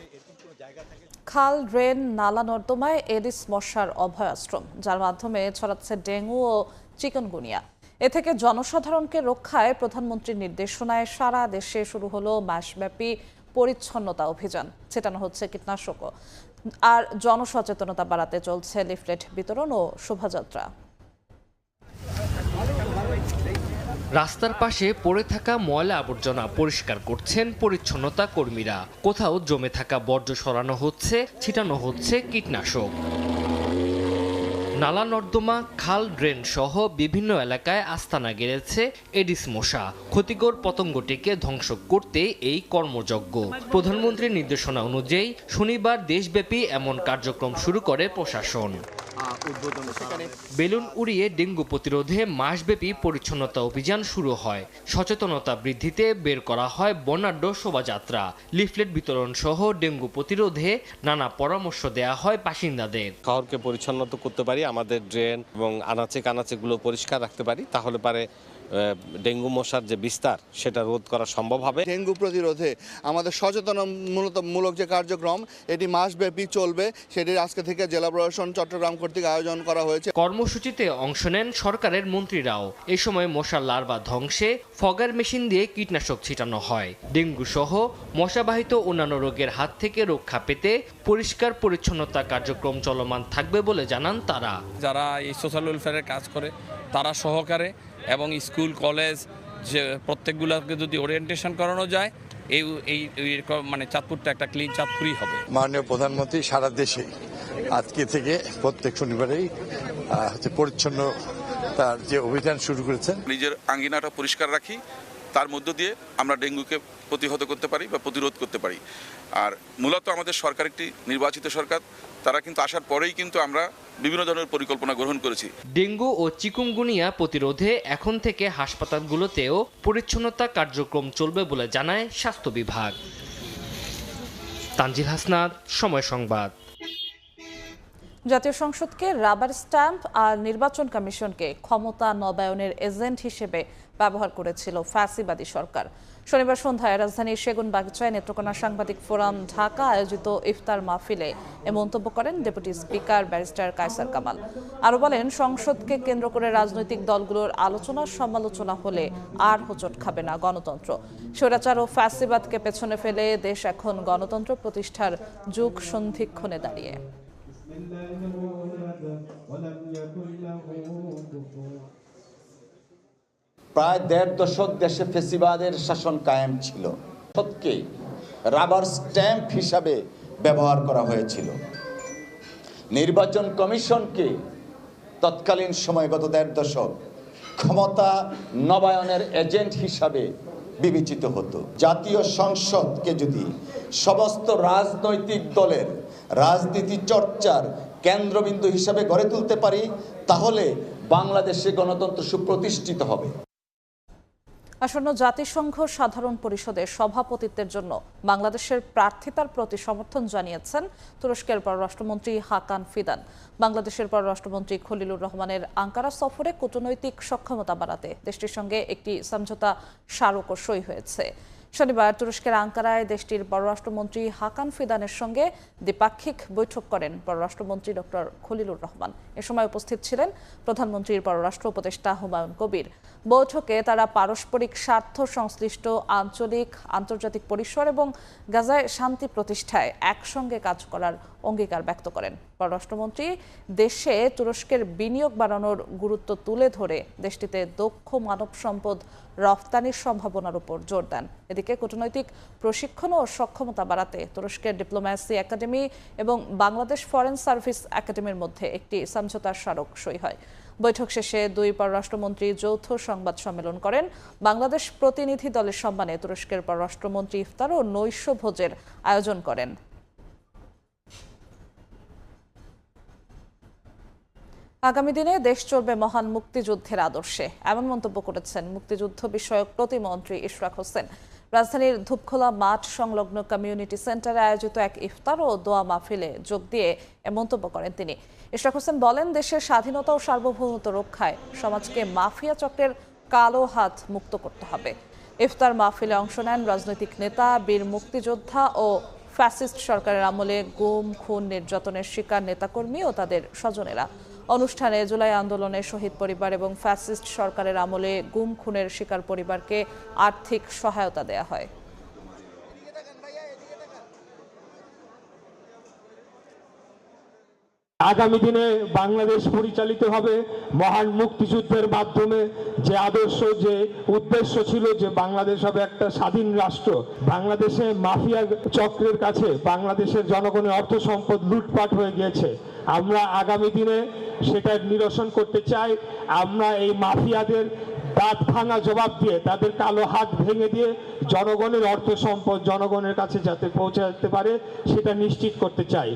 খাল, ড্রেন, নালা নর্দমায় এডিস মশার অভয়াশ্রম, যার মাধ্যমে ছড়াচ্ছে ডেঙ্গু ও চিকনগুনিয়া। এ থেকে জনসাধারণকে রক্ষায় প্রধানমন্ত্রীর নির্দেশনায় সারা দেশে শুরু হলো মাসব্যাপী পরিচ্ছন্নতা অভিযান। ছেটানো হচ্ছে কীটনাশকও। আর জনসচেতনতা বাড়াতে চলছে লিফলেট বিতরণ ও শোভাযাত্রা। রাস্তার পাশে পড়ে থাকা ময়লা আবর্জনা পরিষ্কার করছেন পরিচ্ছন্নতা কর্মীরা। কোথাও জমে থাকা বর্জ্য সরানো হচ্ছে, ছিটানো হচ্ছে কীটনাশক। নালা নর্দমা, খাল, ড্রেন সহ বিভিন্ন এলাকায় আস্তানা গেড়েছে এডিস মশা। ক্ষতিকর পতঙ্গটিকে ধ্বংস করতে এই কর্মযজ্ঞ। প্রধানমন্ত্রীর নির্দেশনা অনুযায়ী শনিবার দেশব্যাপী এমন কার্যক্রম শুরু করে প্রশাসন। বেলুন উড়িয়ে ডেঙ্গু প্রতিরোধে মাসব্যাপী পরিচ্ছন্নতা অভিযান শুরু হয়। সচেতনতা বৃদ্ধিতে বের করা হয় বর্ণাঢ্য শোভাযাত্রা। লিফলেট বিতরণ সহ ডেঙ্গু প্রতিরোধে নানা পরামর্শ দেয়া হয় বাসিন্দাদের। শহরকে পরিচ্ছন্ন করতে পারি, আমাদের ড্রেন এবং আনাচে কানাচেগুলো পরিষ্কার রাখতে পারি, তাহলে পারে ডেঙ্গু মশার যে বিস্তার সেটা রোধ করা সম্ভব হবে। ডেঙ্গু প্রতিরোধে আমাদের সচেতনমূলক যে কার্যক্রম এটি মাসব্যাপী চলবে, সেটি আজকে থেকে জেলা প্রশাসন চট্টগ্রাম কর্তৃক আয়োজন করা হয়েছে। কর্মসূচিতে অংশ নেন সরকারের মন্ত্রীরাও। এ সময় মশার লার্ভা ধ্বংসে ফগার মেশিন দিয়ে কীটনাশক ছিটানো হয়। ডেঙ্গু সহ মশাবাহিত অন্যান্য রোগের হাত থেকে রক্ষা পেতে পরিষ্কার পরিচ্ছন্নতা কার্যক্রম চলমান থাকবে বলে জানান তারা। যারা এই সোশ্যাল ওয়েলফেয়ারের কাজ করে তারা সহকারে এবং স্কুল কলেজ যে প্রত্যেকগুলোকে যদি ওরিয়েন্টেশন করানো যায়, এই মানে চাঁদপুরটা একটা ক্লিন চাঁদপুরই হবে। মাননীয় প্রধানমন্ত্রী সারা দেশে আজকে থেকে প্রত্যেক শনিবারেই পরিচ্ছন্ন তার যে অভিযান শুরু করেছেন। নিজের আঙ্গিনাটা পরিষ্কার রাখি, তার মধ্য দিয়ে আমরা ডেঙ্গুকে প্রতিহত করতে পারি বা প্রতিরোধ করতে পারি। আর মূলত আমাদের সরকার একটি নির্বাচিত সরকার, তারা কিন্তু আসার পরেই কিন্তু আমরা বিভিন্ন ধরনের পরিকল্পনা গ্রহণ করেছি। ডেঙ্গু ও চিকুনগুনিয়া প্রতিরোধে এখন থেকে হাসপাতালগুলোতেও পরিচ্ছন্নতা কার্যক্রম চলবে বলে জানায় স্বাস্থ্য বিভাগ। তানজিল হাসনাত, সময় সংবাদ। জাতীয় সংসদকে রাবার স্ট্যাম্প আর নির্বাচন কমিশনকে ক্ষমতা নবায়নের এজেন্ট হিসেবে ব্যবহার করেছিল ফ্যাসিবাদী সরকার। শনিবার সন্ধ্যায় রাজধানীর সেগুনবাগিচায় নেত্রকোনা সাংবাদিক ফোরাম ঢাকা আয়োজিত ইফতার মাহফিলে এ মন্তব্য করেন deputy speaker barrister Kaiser Kamal. আরও বলেন, সংসদকে কেন্দ্র করে রাজনৈতিক দলগুলোর আলোচনা সমালোচনা হলে আর হোঁচট খাবে না গণতন্ত্র। স্বৈরাচার ও ফ্যাসিবাদকে পেছনে ফেলে দেশ এখন গণতন্ত্র প্রতিষ্ঠার যুগ সন্ধিক্ষণে দাঁড়িয়ে। প্রায় ১.৫ দশক দেশে ফ্যাসিবাদের শাসন কায়েম ছিল। সত্যি রাবার স্ট্যাম্প হিসাবে ব্যবহার করা হয়েছিল। নির্বাচন কমিশনকে তৎকালীন সময় গত ১.৫ দশক ক্ষমতা নবায়নের এজেন্ট হিসাবে বিবেচিত হতো। জাতীয় সংসদকে যদি সমস্ত রাজনৈতিক দলের রাজনীতি চর্চার কেন্দ্রবিন্দু হিসাবে গড়ে তুলতে পারি, তাহলে বাংলাদেশে গণতন্ত্র সুপ্রতিষ্ঠিত হবে। আসন্ন জাতিসংঘ সাধারণ পরিষদের সভাপতিত্বের জন্য বাংলাদেশের প্রার্থিতার প্রতি সমর্থন জানিয়েছেন তুরস্কের পররাষ্ট্রমন্ত্রী হাকান ফিদান। বাংলাদেশের পররাষ্ট্রমন্ত্রী খলিলুর রহমানের আঙ্কারা সফরে কূটনৈতিক সক্ষমতা বাড়াতে দেশটির সঙ্গে একটি সমঝোতা স্মারকও সই হয়েছে। শনিবার তুরস্কের আঙ্কারায় দেশটির পররাষ্ট্রমন্ত্রী হাকান ফিদানের সঙ্গে দ্বিপাক্ষিক বৈঠক করেন পররাষ্ট্রমন্ত্রী ডক্টর খলিলুর রহমান। এ সময় উপস্থিত ছিলেন প্রধানমন্ত্রীর পররাষ্ট্র উপদেষ্টা হুমায়ুন কবির। বৈঠকে তারা পারস্পরিক স্বার্থ সংশ্লিষ্ট আঞ্চলিক আন্তর্জাতিক পরিসর এবং গাজায় শান্তি প্রতিষ্ঠায় একসঙ্গে কাজ করার অঙ্গীকার ব্যক্ত করেন। পররাষ্ট্রমন্ত্রী দেশে তুরস্কের বিনিয়োগ বাড়ানোর গুরুত্ব তুলে ধরে দেশটিতে দক্ষ মানব সম্পদ রফতানির সম্ভাবনার উপর জোর দেন। এদিকে কূটনৈতিক প্রশিক্ষণ ও সক্ষমতা বাড়াতে তুরস্কের ডিপ্লোম্যাসি একাডেমি এবং বাংলাদেশ ফরেন সার্ভিস একাডেমির মধ্যে একটি সমঝোতার স্মারক সই হয়। বৈঠক শেষে দুই পররাষ্ট্রমন্ত্রী যৌথ সংবাদ সম্মেলন করেন। বাংলাদেশ প্রতিনিধি দলের সম্মানে তুরস্কের পররাষ্ট্রমন্ত্রী ইফতার ও নৈশ ভোজের আয়োজন করেন। আগামী দিনে দেশ চলবে মহান মুক্তিযুদ্ধের আদর্শে, এমন মন্তব্য করেছেন মুক্তিযুদ্ধ বিষয়ক প্রতিমন্ত্রী ইশরাক হোসেন। রাজধানীর ধূপখোলা মাঠ সংলগ্ন কমিউনিটি সেন্টারে আয়োজিত এক ইফতার ও দোয়া মাহফিলে যোগ দিয়ে এ মন্তব্য করেন তিনি। ইশরাক হোসেন বলেন, দেশের স্বাধীনতা ও সার্বভৌমত্ব রক্ষায় সমাজকে মাফিয়া চক্রের কালো হাত মুক্ত করতে হবে। ইফতার মাহফিলে অংশ নেন রাজনৈতিক নেতা, বীর মুক্তিযোদ্ধা ও ফ্যাসিস্ট সরকারের আমলে গুম, খুন, নির্যাতনের শিকার নেতাকর্মী ও তাদের স্বজনেরা। অনুষ্ঠানে জুলাই আন্দোলনের শহীদ পরিবার এবং ফ্যাসিস্ট সরকারের আমলে গুম, খুনের শিকার পরিবারকে আর্থিক সহায়তা দেয়া হয়। আগামী দিনে বাংলাদেশ পরিচালিত হবে মহান মুক্তিযুদ্ধের মাধ্যমে। যে আদর্শ, যে উদ্দেশ্য ছিল যে বাংলাদেশ হবে একটা স্বাধীন রাষ্ট্র, বাংলাদেশে মাফিয়া চক্রের কাছে বাংলাদেশের জনগণের অর্থ সম্পদ লুটপাট হয়ে গিয়েছে। আমরা আগামী দিনে সেটা নিরসন করতে চাই। আমরা এই মাফিয়াদের দাঁত ভাঙা জবাব দিয়ে, তাদের কালো হাত ভেঙে দিয়ে জনগণের অর্থ সম্পদ জনগণের কাছে যাতে পৌঁছাতে পারে সেটা নিশ্চিত করতে চাই।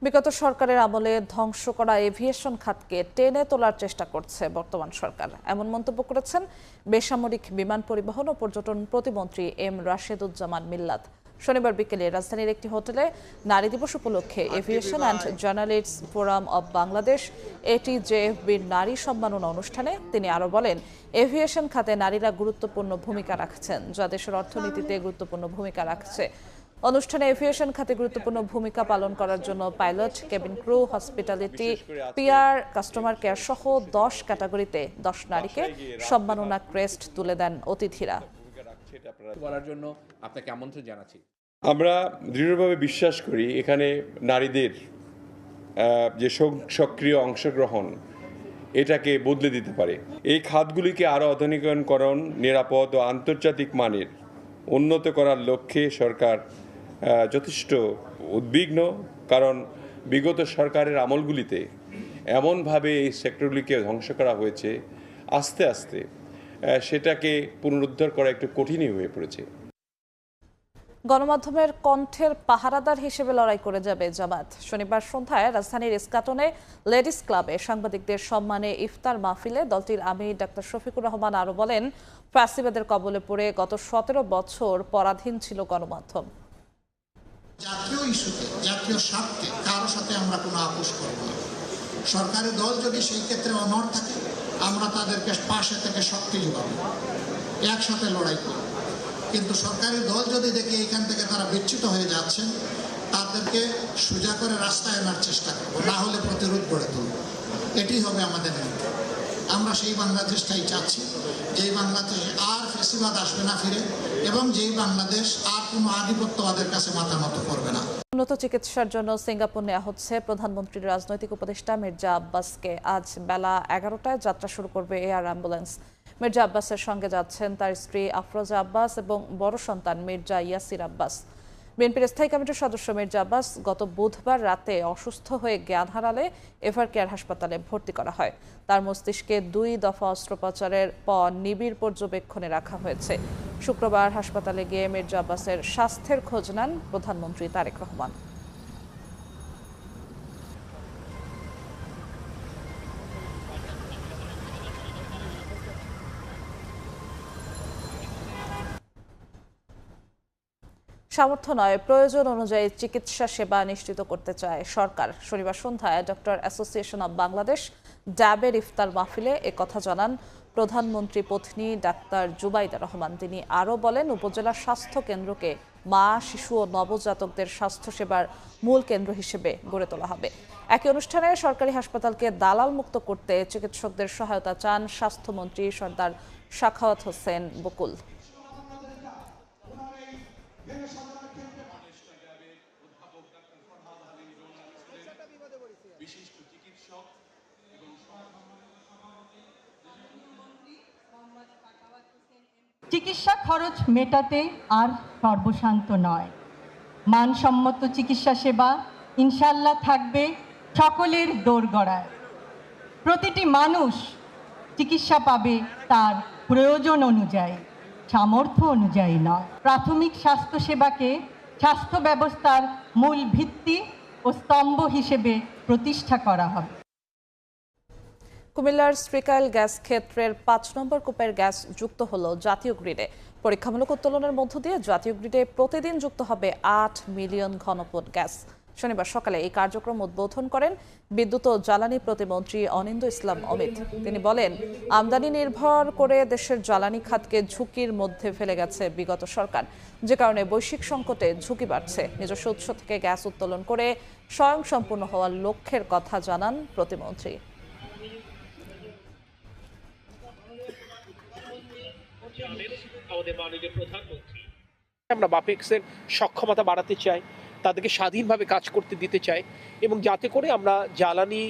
বিগত সরকারের আমলে ধ্বংস করা এভিয়েশন খাতকে টেনে তোলার চেষ্টা করছে বর্তমান সরকার, এমন মন্তব্য করেছেন বেসামরিক বিমান পরিবহন ও পর্যটন প্রতিমন্ত্রী এম রাশেদুজ্জামান মিল্লাত। শনিবার বিকেলে রাজধানীর একটি হোটেলে নারী দিবস উপলক্ষে aviation and journalists forum of Bangladesh ATJFB'র নারী সম্মাননা অনুষ্ঠানে তিনি আরও বলেন, এভিয়েশন খাতে নারীরা গুরুত্বপূর্ণ ভূমিকা রাখছেন, যা দেশের অর্থনীতিতে গুরুত্বপূর্ণ ভূমিকা রাখছে। অনুষ্ঠানে এভিয়েশন খাতে গুরুত্বপূর্ণ ভূমিকা পালন করার জন্য pilot, cabin crew, hospitality, PR, customer care সহ 10 ক্যাটাগরিতে 10 নারীকে সম্মাননা ক্রেস্ট তুলে দেন অতিথিরা। আমরা দৃঢ়ভাবে বিশ্বাস করি এখানে নারীদের যে সক্রিয় অংশগ্রহণ এটাকে বদলে দিতে পারে। এই খাতগুলিকে আরও আধুনিকরণ, নিরাপদ ও আন্তর্জাতিক মানের উন্নত করার লক্ষ্যে সরকার যথেষ্ট উদ্বিগ্ন, কারণ বিগত সরকারের আমলগুলিতে এমনভাবে এই সেক্টরগুলিকে ধ্বংস করা হয়েছে, আস্তে আস্তে সেটাকে পুনরুদ্ধার করা একটু কঠিনই হয়ে পড়েছে। গণমাধ্যমের কণ্ঠের পাহারাদার হিসেবে লড়াই করে যাবে জামাত। শনিবার সন্ধ্যায় রাজধানীর ইস্কাটনে লেডিস ক্লাবে সাংবাদিকদের সম্মানে ইফতার মাহফিলে দলটির আমির ডাক্তার শফিকুর রহমান আরও বলেন, ফ্যাসিবাদের কবলে পড়ে গত 17 বছর পরাধীন ছিল গণমাধ্যম। জাতীয় ইস্যুতে, জাতীয় স্বার্থে কারো সাথে আমরা কোনো আপোষ করব না। সরকারি দল যদি সেই ক্ষেত্রে অনড় থাকে, আমরা তাদেরকে পাশে থেকে শক্তি যোগাবো, একসাথে লড়াই করব। কিন্তু সরকারি দল যদি দেখে এইখান থেকে তারা বিচ্যুত হয়ে যাচ্ছেন, তাদেরকে সোজা করে রাস্তায় আনার চেষ্টা করব, না হলে প্রতিরোধ গড়ে তুলব। এটি হবে আমাদের নীতি। আমরা সেই বাংলাদেশটাই চাচ্ছি, যেই বাংলাদেশে আর ফ্যাসিবাদ আসবে না ফিরে, এবং যেই বাংলাদেশ আর কোনো আধিপত্যবাদের কাছে মাথা নত করবে না। উন্নত চিকিৎসার জন্য সিঙ্গাপুর নেওয়া হচ্ছে প্রধানমন্ত্রীর রাজনৈতিক উপদেষ্টা মির্জা আব্বাসকে। আজ বেলা 11টায় যাত্রা শুরু করবে এয়ার অ্যাম্বুলেন্স। মির্জা আব্বাসের সঙ্গে যাচ্ছেন তার স্ত্রী আফরোজা আব্বাস এবং বড় সন্তান মির্জা ইয়াসির আব্বাস। বিএনপির স্থায়ী কমিটির সদস্য মির্জা আব্বাস গত বুধবার রাতে অসুস্থ হয়ে জ্ঞান হারালে এভারকেয়ার হাসপাতালে ভর্তি করা হয়। তার মস্তিষ্কে 2 দফা অস্ত্রোপচারের পর নিবিড় পর্যবেক্ষণে রাখা হয়েছে। শুক্রবার হাসপাতালে গিয়ে মির্জা আব্বাসের স্বাস্থ্যের খোঁজ নেন প্রধানমন্ত্রী তারেক রহমান। সামর্থ্য নয়, প্রয়োজন অনুযায়ী চিকিৎসা সেবা নিশ্চিত করতে চায় সরকার। শনিবার সন্ধ্যায় ডক্টর অ্যাসোসিয়েশন অব বাংলাদেশ ড্যাবের ইফতার মাহফিলে একথা জানান প্রধানমন্ত্রী পত্নী ডাক্তার জুবাইদা রহমান। তিনি আরও বলেন, উপজেলা স্বাস্থ্য কেন্দ্রকে মা, শিশু ও নবজাতকদের স্বাস্থ্যসেবার মূল কেন্দ্র হিসেবে গড়ে তোলা হবে। একই অনুষ্ঠানে সরকারি হাসপাতালকে দালাল মুক্ত করতে চিকিৎসকদের সহায়তা চান স্বাস্থ্যমন্ত্রী সর্দার সাখাওয়াত হোসেন বকুল। চিকিৎসা খরচ মেটাতে আর সর্বশান্ত নয়। মানসম্মত চিকিৎসা সেবা ইনশাল্লাহ থাকবে সকলের দোরগড়ায়। প্রতিটি মানুষ চিকিৎসা পাবে তার প্রয়োজন অনুযায়ী, সামর্থ্য অনুযায়ী নয়। প্রাথমিক স্বাস্থ্যসেবাকে স্বাস্থ্য ব্যবস্থার মূল ভিত্তি ও স্তম্ভ হিসেবে প্রতিষ্ঠা করা হবে। কুমিল্লার শ্রীকাইল গ্যাস ক্ষেত্রের 5 নম্বর কূপের গ্যাস যুক্ত হলো জাতীয় গ্রিডে। পরীক্ষামূলক উত্তোলনের মধ্য দিয়ে জাতীয় গ্রিডে প্রতিদিন যুক্ত হবে 8 মিলিয়ন ঘনফুট গ্যাস। শনিবার সকালে এই কার্যক্রম উদ্বোধন করেন বিদ্যুৎ ও জ্বালানি প্রতিমন্ত্রী অনিন্দ্য ইসলাম অমিত। তিনি বলেন, আমদানি নির্ভর করে দেশের জ্বালানি খাতকে ঝুঁকির মধ্যে ফেলে গেছে বিগত সরকার, যে কারণে বৈশ্বিক সংকটে ঝুঁকি বাড়ছে। নিজস্ব উৎস থেকে গ্যাস উত্তোলন করে স্বয়ংসম্পূর্ণ হওয়ার লক্ষ্যের কথা জানান প্রতিমন্ত্রী। আমরা বাপেক্সের সক্ষমতা বাড়াতে চাই, তাদেরকে স্বাধীনভাবে কাজ করতে দিতে চাই, এবং যাতে করে আমরা জ্বালানি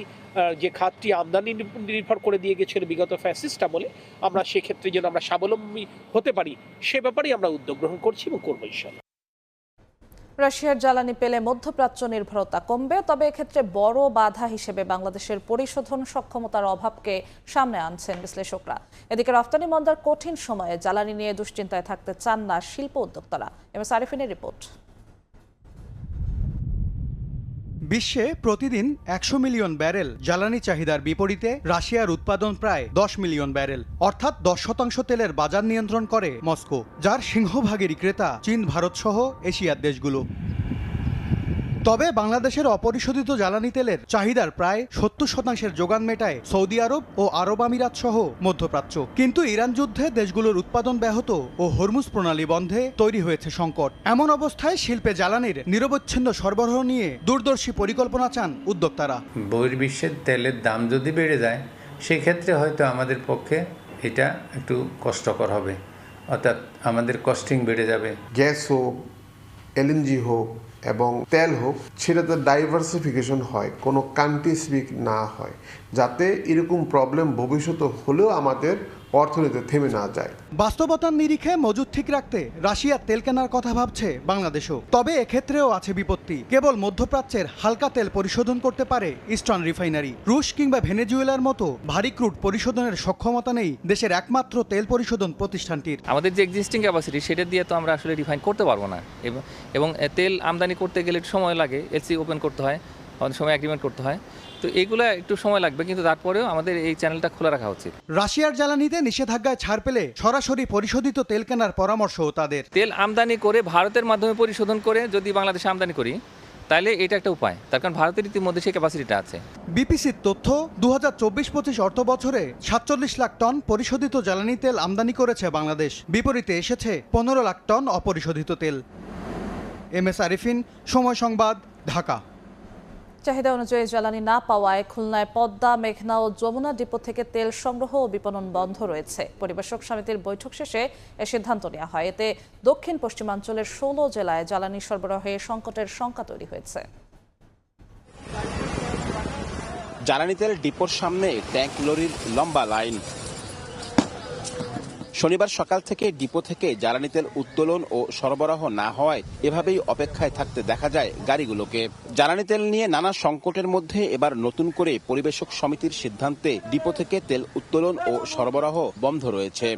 যে খাতটি আমদানি নির্ভর করে দিয়ে গেছিল বিগত ফ্যাসিস্ট আমলে, আমরা সেক্ষেত্রে যেন আমরা স্বাবলম্বী হতে পারি সে ব্যাপারেই আমরা উদ্যোগ গ্রহণ করছি এবং করবো ইনশাআল্লাহ। রাশিয়ার জ্বালানি পেলে মধ্যপ্রাচ্য নির্ভরতা কমবে, তবে এক্ষেত্রে বড় বাধা হিসেবে বাংলাদেশের পরিশোধন সক্ষমতার অভাবকে সামনে আনছেন বিশ্লেষকরা। এদিকে রপ্তানি মন্দার কঠিন সময়ে জ্বালানি নিয়ে দুশ্চিন্তায় থাকতে চান না শিল্প উদ্যোক্তারা। এমএস আরিফিনের রিপোর্ট। বিশ্বে প্রতিদিন 100 মিলিয়ন ব্যারেল জ্বালানি চাহিদার বিপরীতে রাশিয়ার উৎপাদন প্রায় 10 মিলিয়ন ব্যারেল, অর্থাৎ 10% তেলের বাজার নিয়ন্ত্রণ করে মস্কো, যার সিংহভাগেরই ক্রেতা চীন, ভারত সহ এশিয়ার দেশগুলো। তবে বাংলাদেশের অপরিশোধিত জ্বালানি তেলের চাহিদার প্রায় 70% যোগান মেটায় সৌদি আরব ও আরব আমিরাত সহ মধ্যপ্রাচ্য। কিন্তু ইরান যুদ্ধে দেশগুলোর উৎপাদন ব্যাহত ও হরমুজ প্রণালী বন্ধে তৈরি হয়েছে সংকট। এমন অবস্থায় শিল্পে জ্বালানির নিরবচ্ছিন্ন সরবরাহ নিয়ে দূরদর্শী পরিকল্পনা চান উদ্যোক্তারা। বহির্বিশ্বের তেলের দাম যদি বেড়ে যায়, সেক্ষেত্রে হয়তো আমাদের পক্ষে এটা একটু কষ্টকর হবে, অর্থাৎ আমাদের কস্টিং বেড়ে যাবে। গ্যাস হোক, এলএনজি হোক এবং তেল হোক, সেটাতে ডাইভার্সিফিকেশন হয়, কোনো কান্ট্রি স্পিক না হয়, যাতে এরকম প্রবলেম ভবিষ্যতে হলেও আমাদের অর্থনীতি থেমে না যায়। বাস্তবতার নিরিখে মজুদ ঠিক রাখতে রাশিয়ার তেল কেনার কথা ভাবছে বাংলাদেশও। তবে এক্ষেত্রেও আছে বিপত্তি। কেবল মধ্যপ্রাচ্যের হালকা তেল পরিশোধন করতে পারে ইস্টার্ন রিফাইনারি। রুশ কিংবা ভেনেজুয়েলার মতো ভারী ক্রুড পরিশোধনের সক্ষমতা নেই দেশের একমাত্র তেল পরিশোধন প্রতিষ্ঠানটির। আমাদের যে এক্সিস্টিং ক্যাপাসিটি, সেটা দিয়ে তো আমরা আসলে রিফাইন করতে পারবো না, এবং তেল আমদানি করতে গেলে একটু সময় লাগে, এলসি ওপেন করতে হয়, অনেক সময় এগ্রিমেন্ট করতে হয়, তো এগুলো একটু সময় লাগবে, কিন্তু তারপরেও আমাদের এই চ্যানেলটা খোলা রাখা উচিত। রাশিয়ার জ্বালানিতে নিষেধাজ্ঞায় ছাড় পেলে সরাসরি পরিশোধিত তেল কেনার পরামর্শও তাদের। তেল আমদানি করে ভারতের মাধ্যমে পরিশোধন করে যদি বাংলাদেশে আমদানি করি, তাহলে এটা একটা উপায়, তার কারণ ভারতের ইতিমধ্যে সেই ক্যাপাসিটিটা আছে। বিপিসির তথ্য 2024-25 অর্থ বছরে 47 লাখ টন পরিশোধিত জ্বালানি তেল আমদানি করেছে বাংলাদেশ। বিপরীতে এসেছে 15 লাখ টন অপরিশোধিত তেল। এমএস আরিফিন, সময় সংবাদ, ঢাকা। চাহিদা অনুযায়ী জ্বালানি না পাওয়ায় খুলনায় পদ্মা, মেঘনা ও যমুনা ডিপো থেকে তেল সংগ্রহ ও বিপণন বন্ধ রয়েছে। পরিবেশক সমিতির বৈঠক শেষে এ সিদ্ধান্ত নেওয়া হয়। এতে দক্ষিণ পশ্চিমাঞ্চলের 16 জেলায় জ্বালানি সরবরাহে সংকটের শঙ্কা তৈরি হয়েছে। জ্বালানি তেল ডিপোর সামনে ট্যাঙ্ক লরির লম্বা লাইন। শনিবার সকাল থেকে ডিপো থেকে জ্বালানি তেল উত্তোলন ও সরবরাহ না হওয়ায় এভাবেই অপেক্ষায় থাকতে দেখা যায় গাড়িগুলোকে। জ্বালানি তেল নিয়ে নানা সংকটের মধ্যে এবার নতুন করে পরিবেশক সমিতির সিদ্ধান্তে ডিপো থেকে তেল উত্তোলন ও সরবরাহ বন্ধ রয়েছে।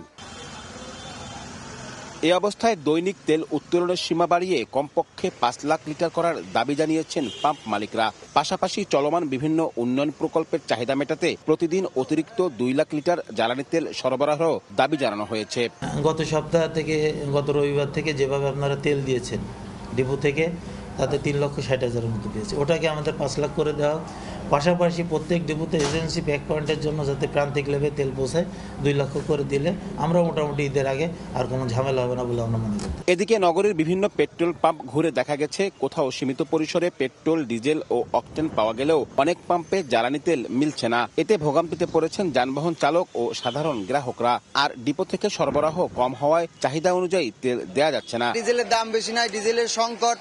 এই অবস্থায় দৈনিক তেল উত্তোলনের সীমা বাড়িয়ে কমপক্ষে 5 লাখ লিটার করার দাবি জানিয়েছেন পাম্প মালিকরা। পাশাপাশি চলমান বিভিন্ন উন্নয়ন প্রকল্পের চাহিদা মেটাতে প্রতিদিন অতিরিক্ত 2 লাখ লিটার জ্বালানি তেল সরবরাহ দাবি জানানো হয়েছে। গত সপ্তাহ থেকে, গত রবিবার থেকে যেভাবে আপনারা তেল দিয়েছেন ডিপো থেকে, তাতে 3,60,000-এর মতো দিয়েছে। ওটাকে আমাদের 5 লাখ করে দেওয়া। পাশাপাশি প্রত্যেক ডিপোতে এজেন্সি প্যাক পয়েন্টের জন্য যাতে প্রান্তিক লেভে তেল পৌঁছায় 2 লক্ষ করে দিলে আমরা মোটামুটি ঈদের আগে আর কোনো ঝামেলা হবে না বলে আমরা মনে করি। এদিকে নগরীর বিভিন্ন পেট্রোল পাম্প ঘুরে দেখা গেছে কোথাও সীমিত পরিসরে পেট্রোল, ডিজেল ও অকটেন পাওয়া গেলেও অনেক পাম্পে জ্বালানি তেল মিলছে না। এতে ভোগান্তিতে পড়েছেন যানবাহন চালক ও সাধারণ গ্রাহকরা। আর ডিপো থেকে সরবরাহ কম হওয়ায় চাহিদা অনুযায়ী তেল দেওয়া যাচ্ছে না। ডিজেলের দাম বেশি নাই, ডিজেলের সংকট,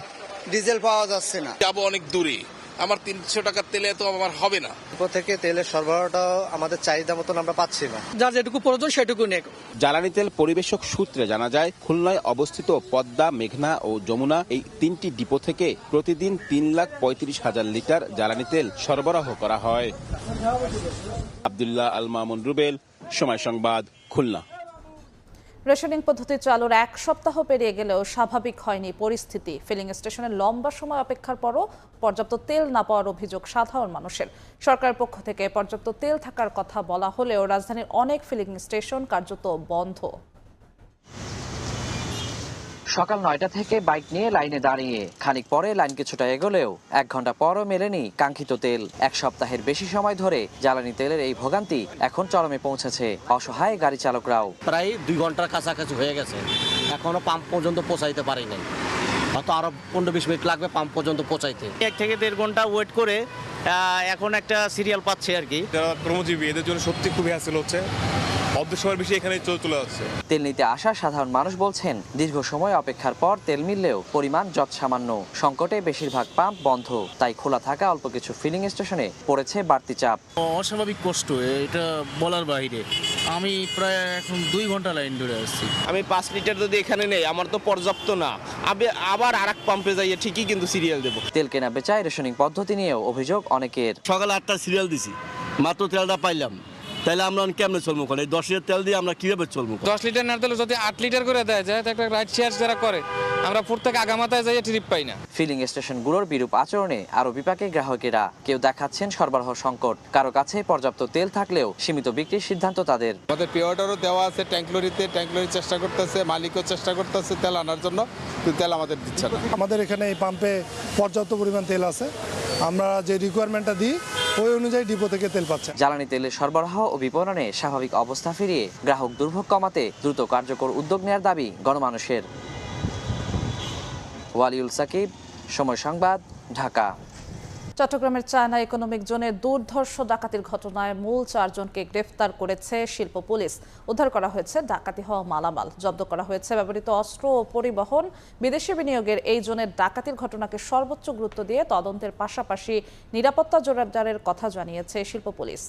ডিজেল পাওয়া যাচ্ছে না। যাবো অনেক দূরে, আমার 300 টাকার তেলে তো আমার হবে না। ডিপো থেকে তেলের সরবরাহটা আমাদের চাহিদা মতন আমরা পাচ্ছি না। যার যেটুকু প্রয়োজন সেটুকু নেই। জ্বালানি তেল পরিবেশক সূত্রে জানা যায়, খুলনায় অবস্থিত পদ্মা, মেঘনা ও যমুনা এই 3টি ডিপো থেকে প্রতিদিন 3,35,000 লিটার জ্বালানি তেল সরবরাহ করা হয়। আব্দুল্লাহ আল মামুন রুবেল, সময় সংবাদ, খুলনা। রেশনিং পদ্ধতি চালুর 1 সপ্তাহ পেরিয়ে গেলেও স্বাভাবিক হয়নি পরিস্থিতি। ফিলিং স্টেশনে লম্বা সময় অপেক্ষার পরও পর্যাপ্ত তেল না পাওয়ার অভিযোগ সাধারণ মানুষের। সরকারের পক্ষ থেকে পর্যাপ্ত তেল থাকার কথা বলা হলেও রাজধানীর অনেক ফিলিং স্টেশন কার্যত বন্ধ। সকাল 9টা থেকে বাইক নিয়ে লাইনে দাঁড়িয়ে খানিক পরে লাইন কিছুটা এগোলেও 1 ঘন্টা পরও মেলেনি কাঙ্ক্ষিত তেল। 1 সপ্তাহের বেশি সময় ধরে জ্বালানি তেলের এই ভোগান্তি এখন চরমে পৌঁছেছে অসহায় গাড়ি চালকরাও। প্রায় 2 ঘন্টার কাছাকাছি হয়ে গেছে, এখনো পাম্প পর্যন্ত পৌঁছাইতে পারি নাই। হয়তো আরো 15-20 মিনিট লাগবে পাম্প পর্যন্ত পৌঁছাইতে। 1 থেকে 1.5 ঘন্টা ওয়েট করে এখন একটা সিরিয়াল পাচ্ছে আর কি। যারা শ্রমজীবী, এদের জন্য সত্যি খুবই হ্যাসেল হচ্ছে। অর্ধেক সময়ের বেশি এখানে চলে যাচ্ছে। তেল নিতে আসা সাধারণ মানুষ বলছেন, দীর্ঘ সময় অপেক্ষার পর তেল মিললেও পরিমাণ যৎসামান্য। সংকটে বেশিরভাগ পাম্প বন্ধ, তাই খোলা থাকা অল্প কিছু ফিলিং স্টেশনে পড়েছে বাড়তি চাপ। অস্বাভাবিক কষ্ট, এটা বলার বাইরে। আমি প্রায় এখন 2 ঘন্টা লাইন ধরে আসছি। আমি 5 লিটার যদি এখানে নেই, আমার তো পর্যাপ্ত না, আমি আবার আরেক পাম্পে যাইয়ে ঠিকই কিন্তু সিরিয়াল দেবো। তেল কেনা বেচায় রেশনিং পদ্ধতি নিয়েও অভিযোগ অনেকের। সকালে 8টার সিরিয়াল দিছি, মাত্র তেলটা পাইলাম, তাহলে আমরা কেমনে চলবো? এই 10 লিটার তেল দিয়ে আমরা কিভাবে চলবো? 10 লিটার না দিলে যদি 8 লিটার করে দেয় যায়, একটা রাইড শেয়ার যারা করে, আমরা ফুট থেকে আগামাতায় যাই ট্রিপ পাই না। ফিলিং স্টেশনগুলোর বিরূপ আচরণে আরো বিপাকে গ্রাহকেরা। কেউ দেখাচ্ছেন সরবরাহ সংকট, কারো কাছে পর্যাপ্ত তেল থাকলেও সীমিত বিক্রির সিদ্ধান্ত তাদের। আমাদের পিওয়াটারও দেওয়া আছে ট্যাঙ্কলরি চেষ্টা করতেছে, মালিকও চেষ্টা করতেছে তেল আনার জন্য, কিন্তু তেল আমাদের দিচ্ছে না। আমাদের এখানে এই পাম্পে পর্যাপ্ত পরিমাণ তেল আছে, আমরা যে রিকোয়ারমেন্টটা দিই ওই অনুযায়ী ডিপো থেকে তেল পাচ্ছে। জ্বালানি তেলের সরবরাহ ও বিপণনে স্বাভাবিক অবস্থা ফিরিয়ে গ্রাহক দুর্ভোগ কমাতে দ্রুত কার্যকর উদ্যোগ নেওয়ার দাবি গণমানুষের। ওয়ালিউল সাকিব, সময় সংবাদ, ঢাকা। চট্টগ্রামের চায়না ইকোনমিক জোনের দুর্ধর্ষ ডাকাতির ঘটনায় মূল 4 জনকে গ্রেফতার করেছে শিল্প পুলিশ। উদ্ধার করা হয়েছে ডাকাতি হওয়া মালামাল, জব্দ করা হয়েছে ব্যবহৃত অস্ত্র ও পরিবহন। বিদেশি বিনিয়োগের এই জোনের ডাকাতির ঘটনাকে সর্বোচ্চ গুরুত্ব দিয়ে তদন্তের পাশাপাশি নিরাপত্তা জোরদারের কথা জানিয়েছে শিল্প পুলিশ।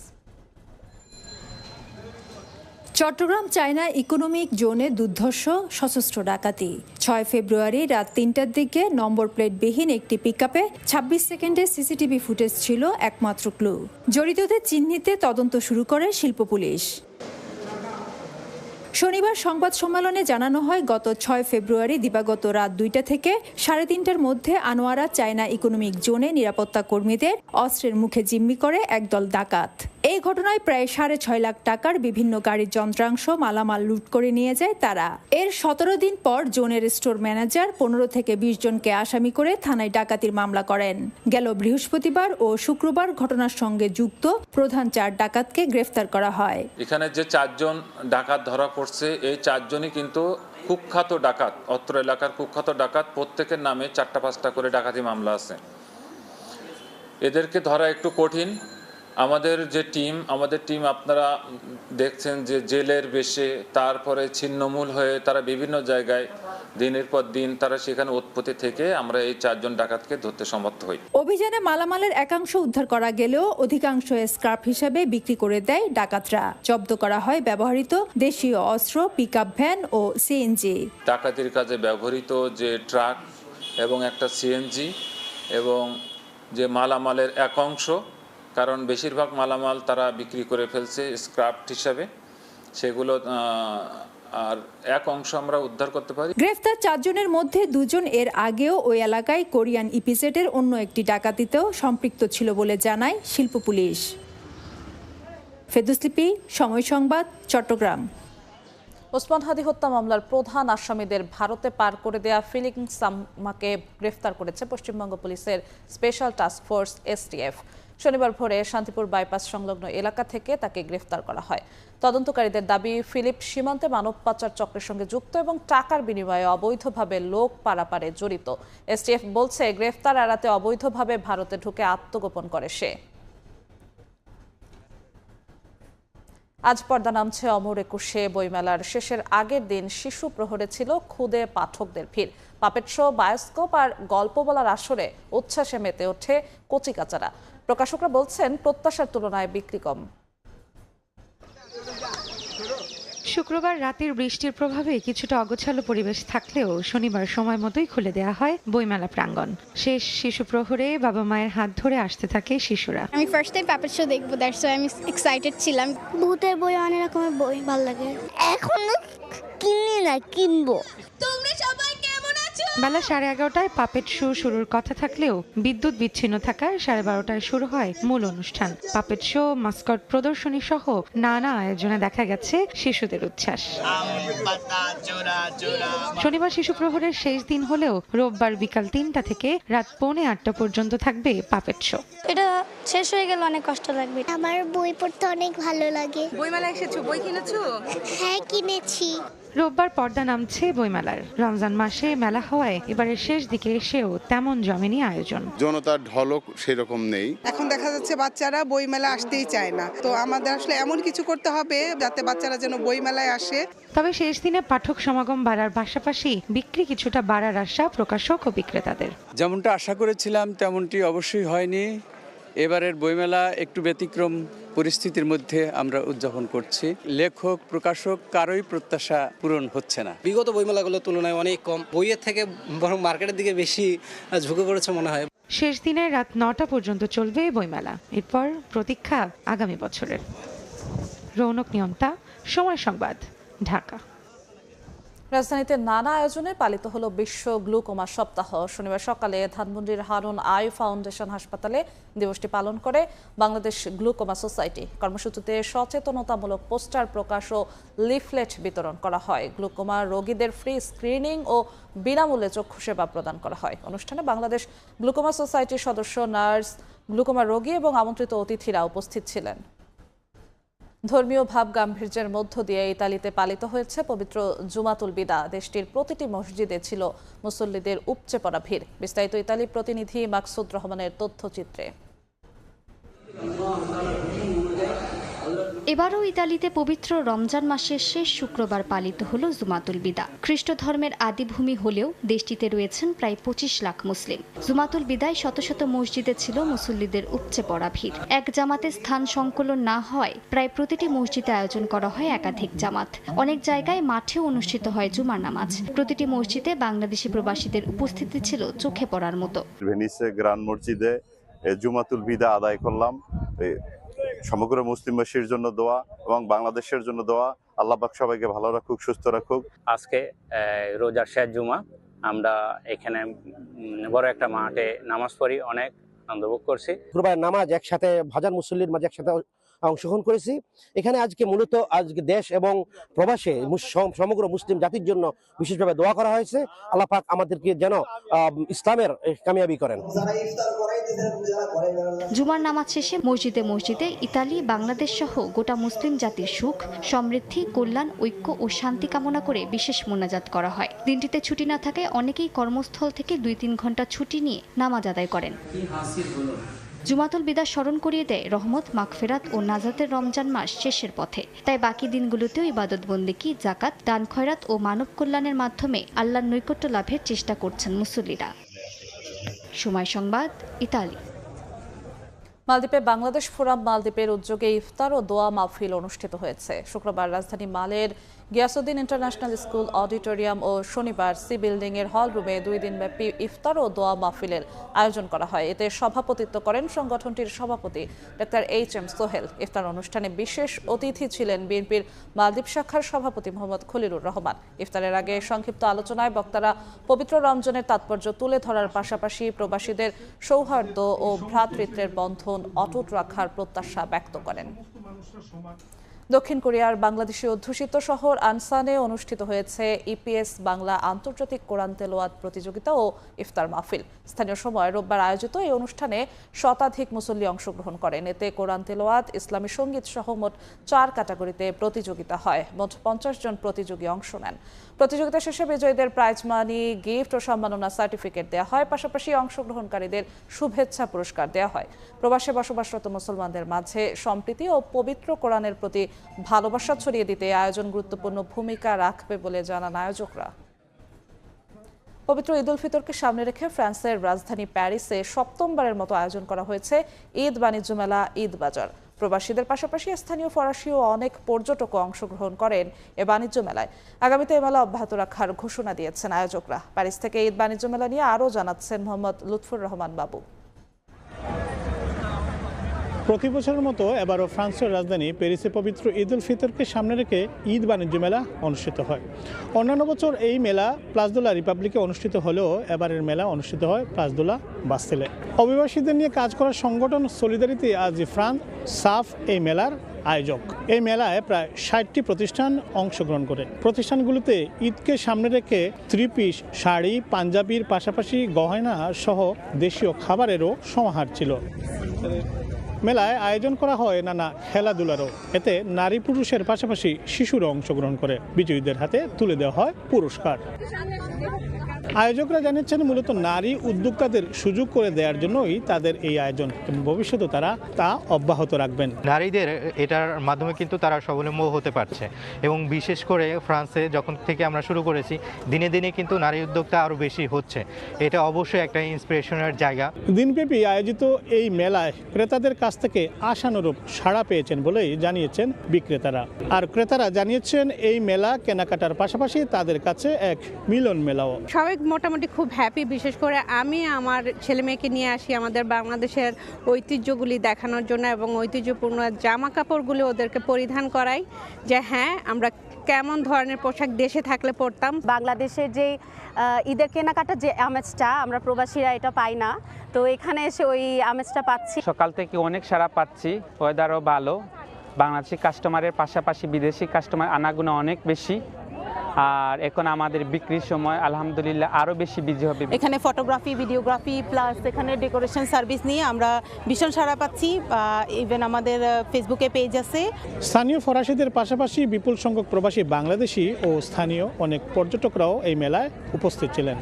চট্টগ্রাম চায়না ইকোনমিক জোনে দুর্ধর্ষ সশস্ত্র ডাকাতি। 6 ফেব্রুয়ারি রাত 3টার দিকে নম্বর প্লেটবিহীন একটি পিকআপে 26 সেকেন্ডের সিসিটিভি ফুটেজ ছিল একমাত্র ক্লু। জড়িতদের চিহ্নিতে তদন্ত শুরু করে শিল্প পুলিশ। শনিবার সংবাদ সম্মেলনে জানানো হয়, গত 6 ফেব্রুয়ারি দিবাগত রাত 2টা থেকে 3:30টার মধ্যে আনোয়ারা চায়না ইকোনমিক জোনে নিরাপত্তা কর্মীদের অস্ত্রের মুখে জিম্মি করে একদল ডাকাত। এই ঘটনায় প্রায় 6.5 লাখ টাকার বিভিন্ন গাড়ির যন্ত্রাংশ মালামাল লুট করে নিয়ে যায় তারা। এর 17 দিন পর জোনের স্টোর ম্যানেজার 15 থেকে 20 জনকে আসামি করে থানায় ডাকাতির মামলা করেন। গেল বৃহস্পতিবার ও শুক্রবার ঘটনার সঙ্গে যুক্ত প্রধান 4 ডাকাতকে গ্রেফতার করা হয়। এখানে যে 4 জন ডাকাত ধরা পড়ছে, এই 4 জনই কিন্তু কুখ্যাত ডাকাত, অত্র এলাকার কুখ্যাত ডাকাত। প্রত্যেকের নামে 4টা-5টা করে ডাকাতি মামলা আছে। এদেরকে ধরা একটু কঠিন। আমাদের টিম আপনারা দেখছেন যে জেলের বেশে, তারপরে ছিন্নমূল হয়ে তারা বিভিন্ন জায়গায় দিনের পর দিন তারা সেখানে উৎপত্তি থেকে আমরা এই 4 জন ডাকাতকে ধরতে সমর্থ হই। অভিযানে মালামালের একাংশ উদ্ধার করা গেলেও অধিকাংশ স্ক্র্যাপ হিসেবে বিক্রি করে দেয় ডাকাতরা। জব্দ করা হয় ব্যবহৃত দেশীয় অস্ত্র, পিকআপ ভ্যান ও সিএনজি। ডাকাতির কাজে ব্যবহৃত যে ট্রাক এবং একটা সিএনজি এবং যে মালামালের এক অংশ, কারণ বেশিরভাগ মালামাল তারা বিক্রি করে ফেলছে স্ক্র্যাপ হিসাবে, সেগুলো আর এক অংশ আমরা উদ্ধার করতে পারি। গ্রেফতার 4 জনের মধ্যে 2 জন এর আগেও ওই এলাকায় কোরিয়ান ইপিজেডের অন্য একটি ডাকাতিতেও সম্পৃক্ত ছিল বলে জানায় শিল্প পুলিশ। ফেরদৌস লিপি, সময় সংবাদ, চট্টগ্রাম। ওসমান হাদি হত্যা মামলার প্রধান আসামিদের ভারতে পার করে দেয়া ফিলিং সামাকে গ্রেফতার করেছে পশ্চিমবঙ্গ পুলিশের স্পেশাল টাস্ক ফোর্স এসটিএফ। শনিবার ভোরে শান্তিপুর বাইপাস সংলগ্ন এলাকা থেকে তাকে গ্রেফতার করা হয়। তদন্তকারীদের দাবি, ফিলিপ সীমান্তে মানব পাচার চক্রের সঙ্গে যুক্ত এবং টাকার বিনিময়ে অবৈধভাবে লোক পারাপারে জড়িত। এসটিএফ বলছে, গ্রেফতার এড়াতে অবৈধভাবে ভারতে ঢুকে আত্মগোপন করে সে। আজ পর্দা নামছে অমর একুশে বইমেলার শেষের আগের দিন। শিশু প্রহরে ছিল ক্ষুদে পাঠকদের ভিড়। পাপেট শো, বায়োস্কোপ আর গল্প বলার আসরে উচ্ছ্বাসে মেতে ওঠে কচিকাচারা। প্রকাশকরা বলছেন, প্রত্যাশার তুলনায় বিক্রি কম। শুক্রবার রাতের বৃষ্টির প্রভাবে কিছুটা অগোছালো পরিবেশ থাকলেও শনিবার সময় মতোই খুলে দেওয়া হয় বইমেলা প্রাঙ্গণ। শেষ শিশু প্রহরে বাবা মায়ের হাত ধরে আসতে থাকে শিশুরা। আমি ফার্স্ট টাইম পাপেট শো দেখবো, দ্যাটস ওয়াই আমি এক্সাইটেড ছিলাম। ভূতের বই, অনেক রকমের বই ভালো লাগে। এখনো কিনি না, কিনবো। তোমরা সবাই কেমন আছো? বেলা 11:30টায় পাপেট শো শুরুর কথা থাকলেও বিদ্যুৎ বিচ্ছিন্ন থাকায় 12:30টায় শুরু হয় মূল অনুষ্ঠান। পাপেট শো, মাস্কট প্রদর্শনী সহ নানা আয়োজনে দেখা গেছে শিশুদের উচ্ছ্বাস। শনিবার শিশু প্রহরের শেষ দিন হলেও রোববার বিকাল 3টা থেকে রাত 7:45 পর্যন্ত থাকবে পাপেট শো। এটা শেষ হয়ে গেল, অনেক কষ্ট লাগবে। আমার বই পড়তে অনেক ভালো লাগে। বইমেলা এসেছো, বই কিনেছো? হ্যাঁ, কিনেছি। রোববার পর্দা নামছে বইমেলার। রমজান মাসে মেলা হওয়ায় হওয়ায় এবারের শেষ দিকে এসেও তেমন জমেনি আয়োজন। জনতার ঢলও সেরকম নেই। এখন দেখা যাচ্ছে বাচ্চারা বইমেলা আসতেই চায় না, তো আমাদের আসলে এমন কিছু করতে হবে যাতে বাচ্চারা যেন বইমেলায় আসে। তবে শেষ দিনে পাঠক সমাগম বাড়ার পাশাপাশি বিক্রি কিছুটা বাড়ার আশা প্রকাশক ও বিক্রেতাদের। যেমনটা আশা করেছিলাম তেমনটি অবশ্যই হয়নি। এবারের বইমেলা একটু ব্যতিক্রম পরিস্থিতির মধ্যে আমরা উদযাপন করছি। লেখক প্রকাশক কারোই প্রত্যাশা পূরণ হচ্ছে না। বিগত বইমেলাগুলোর তুলনায় অনেক কম, বইয়ের থেকে বরং মার্কেটের দিকে বেশি ঝুঁকে পড়েছে মনে হয়। শেষ দিনে রাত 9টা পর্যন্ত চলবে বইমেলা, এরপর প্রতীক্ষা আগামী বছরের। রৌনক নিয়ন্তা, সময় সংবাদ, ঢাকা। রাজধানীতে নানা আয়োজনে পালিত হলো বিশ্ব গ্লুকোমা সপ্তাহ। শনিবার সকালে ধানমন্ডির হারুন আই ফাউন্ডেশন হাসপাতালে দিবসটি পালন করে বাংলাদেশ গ্লুকোমা সোসাইটি। কর্মসূচিতে সচেতনতামূলক পোস্টার প্রকাশ ও লিফলেট বিতরণ করা হয়। গ্লুকোমা রোগীদের ফ্রি স্ক্রিনিং ও বিনামূল্যে চক্ষু সেবা প্রদান করা হয়। অনুষ্ঠানে বাংলাদেশ গ্লুকোমা সোসাইটির সদস্য, নার্স, গ্লুকোমা রোগী এবং আমন্ত্রিত অতিথিরা উপস্থিত ছিলেন। ধর্মীয় ভাব গাম্ভীর্যের মধ্য দিয়ে ইতালিতে পালিত হয়েছে পবিত্র জুমাতুল বিদা। দেশটির প্রতিটি মসজিদে ছিল মুসল্লিদের উপচে পড়া ভিড়। বিস্তারিত ইতালি প্রতিনিধি মাকসুদ রহমানের তথ্যচিত্রে। এবারও ইতালিতে পবিত্র রমজান মাসের শেষ শুক্রবার পালিত হলো জুমাতুল বিদা। খ্রিস্ট ধর্মের আদিভূমি হলেও দেশটিতে রয়েছেন প্রায় 25 লাখ মুসলিম। জুমাতুল বিদায় শত শত মসজিদে ছিল মুসল্লিদের উপচে পড়া ভিড়। এক জামাতে স্থান সংকলন না হয় প্রায় প্রতিটি মসজিদে আয়োজন করা হয় একাধিক জামাত। অনেক জায়গায় মাঠেও অনুষ্ঠিত হয় জুমার নামাজ। প্রতিটি মসজিদে বাংলাদেশি প্রবাসীদের উপস্থিতি ছিল চোখে পড়ার মতো। ভেনিসে গ্র্যান্ড মসজিদে জুমাতুল বিদা আদায় করলাম। সমগ্র মুসলিমবাসীর জন্য দোয়া এবং বাংলাদেশের জন্য দোয়া। আল্লাহ পাক সবাইকে ভালো রাখুক, সুস্থ রাখুক। আজকে রোজার শেষ জুমা, আমরা এখানে বড় একটা মাঠে নামাজ পড়ি, অনেক আনন্দ ভোগ করছি। শুক্রবার নামাজ একসাথে হাজার মুসল্লির মাঝে একসাথে অংশগ্রহণ করেছি। এখানে আজকে মূলত আজকে দেশ এবং প্রবাসে সমগ্র মুসলিম জাতির জন্য বিশেষভাবে দোয়া করা হয়েছে। আল্লাহ পাক আমাদেরকে যেন ইসলামের কামিয়াবি করেন। জুমার নামাজ শেষে মসজিদে মসজিদে ইতালি, বাংলাদেশ সহ গোটা মুসলিম জাতির সুখ, সমৃদ্ধি, কল্যাণ, ঐক্য ও শান্তি কামনা করে বিশেষ মোনাজাত করা হয়। দিনটিতে ছুটি না থাকায় অনেকেই কর্মস্থল থেকে 2-3 ঘন্টা ছুটি নিয়ে নামাজ আদায় করেন। জুমাতুল বিদা স্মরণ করিয়ে দেয় রহমত, মাগফিরাত ও নাজাতের রমজান মাস শেষের পথে। তাই বাকি দিনগুলোতেও ইবাদত বন্দেগী, জাকাত, দান খয়রাত ও মানব কল্যাণের মাধ্যমে আল্লাহর নৈকট্য লাভের চেষ্টা করছেন মুসল্লিরা। সময় সংবাদ, ইতালি। মালদ্বীপে বাংলাদেশ ফোরাম মালদ্বীপের উদ্যোগে ইফতার ও দোয়া মাহফিল অনুষ্ঠিত হয়েছে। শুক্রবার রাজধানী মালের গিয়াসউদ্দিন ইন্টারন্যাশনাল স্কুল অডিটোরিয়াম ও শনিবার সি বিল্ডিং এর হল রুমে 2 দিনব্যাপী ইফতার ও দোয়া মাহফিলের আয়োজন করা হয়। এতে সভাপতিত্ব করেন সংগঠনটির সভাপতি ডক্টর এইচ.এম. সোহেল। ইফতার অনুষ্ঠানে বিশেষ অতিথি ছিলেন বিএনপির মালদ্বীপ শাখার সভাপতি মোহাম্মদ খলিলুর রহমান। ইফতারের আগে সংক্ষিপ্ত আলোচনায় বক্তারা পবিত্র রমজানের তাৎপর্য তুলে ধরার পাশাপাশি প্রবাসীদের সৌহার্দ্য ও ভ্রাতৃত্বের বন্ধন অটুট রাখার প্রত্যাশা ব্যক্ত করেন। দক্ষিণ কোরিয়ার বাংলাদেশি অধ্যুষিত শহর আনসানে অনুষ্ঠিত হয়েছে ইপিএস বাংলা আন্তর্জাতিক কোরআন তেলাওয়াত প্রতিযোগিতা ও ইফতার মাহফিল। স্থানীয় সময় রোববার আয়োজিত এই অনুষ্ঠানে শতাধিক মুসল্লি অংশগ্রহণ করেন। এতে কোরআন তেলাওয়াত, ইসলামী সঙ্গীত সহ মোট 4 ক্যাটাগরিতে প্রতিযোগিতা হয়। মোট 50 জন প্রতিযোগী অংশ নেন। প্রতিযোগিতা শেষে বিজয়ীদের প্রাইজ মানি, গিফট ও সম্মাননা সার্টিফিকেট দেওয়া হয়। পাশাপাশি অংশগ্রহণকারীদের শুভেচ্ছা পুরস্কার দেওয়া হয়। প্রবাসে বসবাসরত মুসলমানদের মাঝে সম্প্রীতি ও পবিত্র কোরআনের প্রতি ভালোবাসা ছড়িয়ে দিতে আয়োজন গুরুত্বপূর্ণ ভূমিকা রাখবে বলে জানান আয়োজকরা। পবিত্র ঈদ উল ফিতরকে সামনে রেখে ফ্রান্সের রাজধানী প্যারিসে 7মবারের মতো আয়োজন করা হয়েছে ঈদ বাণিজ্য মেলা, ঈদ বাজার। প্রবাসীদের পাশাপাশি স্থানীয় ফরাসি ও অনেক পর্যটকও অংশগ্রহণ করেন এ বাণিজ্য মেলায়। আগামীতে এই মেলা অব্যাহত রাখার ঘোষণা দিয়েছেন আয়োজকরা। প্যারিস থেকে ঈদ বাণিজ্য মেলা নিয়ে আরও জানাচ্ছেন মোহাম্মদ লুৎফুর রহমান বাবু। প্রতি বছরের মতো এবারও ফ্রান্সের রাজধানী প্যারিসে পবিত্র ঈদ উল ফিতরকে সামনে রেখে ঈদ বাণিজ্য মেলা অনুষ্ঠিত হয়। অন্যান্য বছর এই মেলা প্লাস দো লা রিপাবলিকে অনুষ্ঠিত হলেও এবারের মেলা অনুষ্ঠিত হয় প্লাস দো লা বাস্তিলে। অভিবাসীদের নিয়ে কাজ করার সংগঠন সলিদারিটি আজ ফ্রান্স সাফ এই মেলার আয়োজক। এই মেলায় প্রায় 60টি প্রতিষ্ঠান অংশগ্রহণ করে। প্রতিষ্ঠানগুলোতে ঈদকে সামনে রেখে 3 পিস, শাড়ি, পাঞ্জাবির পাশাপাশি গহনা সহ দেশীয় খাবারেরও সমাহার ছিল। মেলায় আয়োজন করা হয় নানা খেলাধুলারও। এতে নারী পুরুষের পাশাপাশি শিশুরা অংশগ্রহণ করে। বিজয়ীদের হাতে তুলে দেওয়া হয় পুরস্কার। আয়োজকরা জানিয়েছেন মূলত নারী উদ্যোক্তাদের সুযোগ করে দেওয়ার জন্যই তাদের এই আয়োজন, ভবিষ্যতে তারা তা অব্যাহত রাখবেন। নারীদের এটার মাধ্যমে কিন্তু তারা স্বাবলম্বী হতে পারছে এবং বিশেষ করে ফ্রান্সে যখন থেকে আমরা শুরু করেছি দিনে দিনে কিন্তু নারী উদ্যোক্তা আরও বেশি হচ্ছে। এটা অবশ্যই একটা ইন্সপিরেশনের জায়গা। দিনব্যাপী আয়োজিত এই মেলায় ক্রেতাদের কাছ থেকে আশানুরূপ সাড়া পেয়েছেন বলেই জানিয়েছেন বিক্রেতারা। আর ক্রেতারা জানিয়েছেন এই মেলা কেনাকাটার পাশাপাশি তাদের কাছে এক মিলন মেলাও। সবাই মোটামুটি খুব হ্যাপি, বিশেষ করে আমি আমার ছেলে মেয়েকে নিয়ে আসি আমাদের বাংলাদেশের ঐতিহ্যগুলি দেখানোর জন্য এবং ঐতিহ্যপূর্ণ জামা কাপড়গুলি ওদেরকে পরিধান করাই, যে হ্যাঁ আমরা কেমন ধরনের পোশাক দেশে থাকলে পরতাম। বাংলাদেশের যে ঈদের কেনাকাটার যে আমেজটা আমরা প্রবাসীরা এটা পাই না, তো এখানে এসে ওই আমেজটা পাচ্ছি। সকাল থেকে অনেক সাড়া পাচ্ছি, ওয়েদারও ভালো, বাংলাদেশি কাস্টমারের পাশাপাশি বিদেশি কাস্টমার আনাগোনা অনেক বেশি, আর এখন আমাদের বিক্রির সময় আলহামদুলিল্লাহ আরও বেশি বিজি হবে। এখানে ফটোগ্রাফি, ভিডিওগ্রাফি প্লাস এখানে ডেকোরেশন সার্ভিস নিয়ে আমরা ভীষণ সাড়া পাচ্ছি। ইভেন আমাদের ফেসবুকে পেজ আছে। স্থানীয় ফরাসিদের পাশাপাশি বিপুল সংখ্যক প্রবাসী বাংলাদেশি ও স্থানীয় অনেক পর্যটকরাও এই মেলায় উপস্থিত ছিলেন।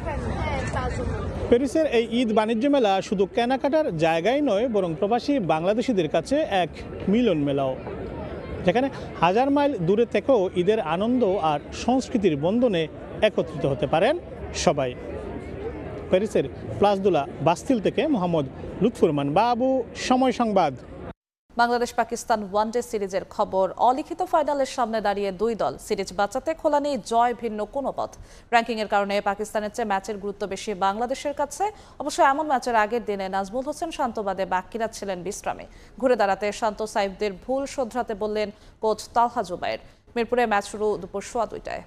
প্যারিসের এই ঈদ বাণিজ্য মেলা শুধু কেনাকাটার জায়গাই নয়, বরং প্রবাসী বাংলাদেশিদের কাছে এক মিলন মেলাও, যেখানে হাজার মাইল দূরে থেকেও ঈদের আনন্দ আর সংস্কৃতির বন্ধনে একত্রিত হতে পারেন সবাই। প্যারিসের প্লাস দুলা বাস্তিল থেকে মোহাম্মদ লুৎফুর রহমান বাবু, সময় সংবাদ। বাংলাদেশ পাকিস্তান ওয়ানডে সিরিজের খবর। অলিখিত ফাইনালের সামনে দাঁড়িয়ে দুই দল, সিরিজ বাঁচাতে খোলা নেই জয় ভিন্ন কোনো পথ। র্যাঙ্কিংয়ের কারণে পাকিস্তানের চেয়ে ম্যাচের গুরুত্ব বেশি বাংলাদেশের কাছে। অবশ্য এমন ম্যাচের আগের দিনে নাজমুল হোসেন শান্তবাদে বাকিরা ছিলেন বিশ্রামে। ঘুরে দাঁড়াতে শান্ত সাইফদের ভুল শোধরাতে বললেন কোচ তালহা জুবায়ের। মিরপুরে ম্যাচ শুরু দুপুর 2:15টায়।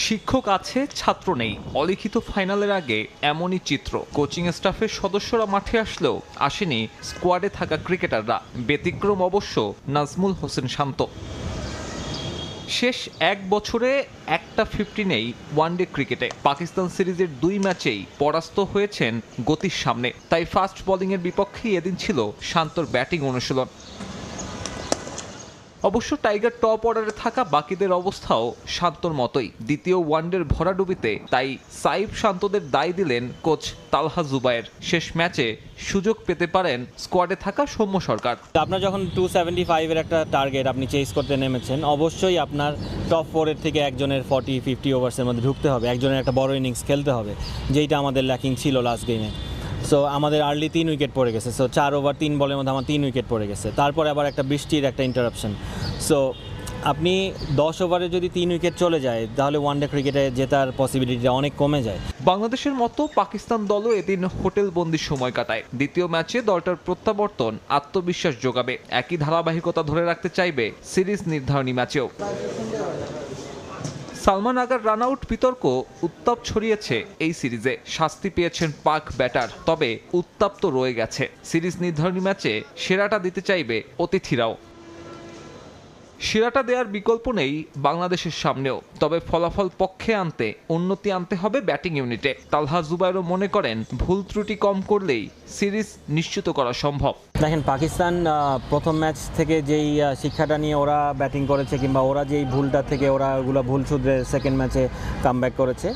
শিক্ষক আছে, ছাত্র নেই, অলিখিত ফাইনালের আগে এমনই চিত্র। কোচিং স্টাফের সদস্যরা মাঠে আসলেও আসেনি স্কোয়াডে থাকা ক্রিকেটাররা। ব্যতিক্রম অবশ্য নাজমুল হোসেন শান্ত। শেষ এক বছরে একটা 50 নেই ওয়ানডে ক্রিকেটে। পাকিস্তান সিরিজের 2 ম্যাচেই পরাস্ত হয়েছেন গতির সামনে। তাই ফাস্ট বোলিংয়ের বিপক্ষেই এদিন ছিল শান্তর ব্যাটিং অনুশীলন। অবশ্য টাইগার টপ অর্ডারে থাকা বাকিদের অবস্থাও শান্তর মতোই। দ্বিতীয় ওয়ানডের ভরাডুবিতে তাই সাইফ শান্তদের দায় দিলেন কোচ তালহা জুবায়ের। শেষ ম্যাচে সুযোগ পেতে পারেন স্কোয়াডে থাকা সৌম্য সরকার। আপনার যখন 275-এর একটা টার্গেট আপনি চেস করতে নেমেছেন, অবশ্যই আপনার টপ 4-এর থেকে একজনের 40-50 ওভার্সের মধ্যে ঢুকতে হবে, একজনের একটা বড় ইনিংস খেলতে হবে, যেইটা আমাদের ল্যাকিং ছিল লাস্ট গেমে। সো আমাদের আর্লি 3 উইকেট পড়ে গেছে। সো 4 ওভার 3 বলের মধ্যে আমার 3 উইকেট পড়ে গেছে। তারপরে আবার একটা বৃষ্টির একটা ইন্টারাপশন। সো আপনি 10 ওভারে যদি 3 উইকেট চলে যায়, তাহলে ওয়ানডে ক্রিকেটে জেতার পসিবিলিটিটা অনেক কমে যায়। বাংলাদেশের মতো পাকিস্তান দলও এদিন হোটেল বন্দির সময় কাটায়। দ্বিতীয় ম্যাচে দলটার প্রত্যাবর্তন আত্মবিশ্বাস যোগাবে। একই ধারাবাহিকতা ধরে রাখতে চাইবে সিরিজ নির্ধারণী ম্যাচেও। সালমান আগার রানআউট বিতর্ক উত্তাপ ছড়িয়েছে এই সিরিজে। শাস্তি পেয়েছেন পাক ব্যাটার, তবে উত্তাপ তো রয়ে গেছে। সিরিজ নির্ধারণী ম্যাচে সেরাটা দিতে চাইবে অতিথিরাও। সেরাটা দেওয়ার বিকল্প নেই বাংলাদেশের সামনেও, তবে ফলাফল পক্ষে আনতে উন্নতি আনতে হবে ব্যাটিং ইউনিটে। তালহা জুবায়েরও মনে করেন ভুল ত্রুটি কম করলেই সিরিজ নিশ্চিত করা সম্ভব। দেখেন, পাকিস্তান প্রথম ম্যাচ থেকে যেই শিক্ষাটা নিয়ে ওরা ব্যাটিং করেছে, কিংবা ওরা যেই ভুলটা থেকে ওরা ওগুলো ভুল শুধরে সেকেন্ড ম্যাচে কামব্যাক করেছে।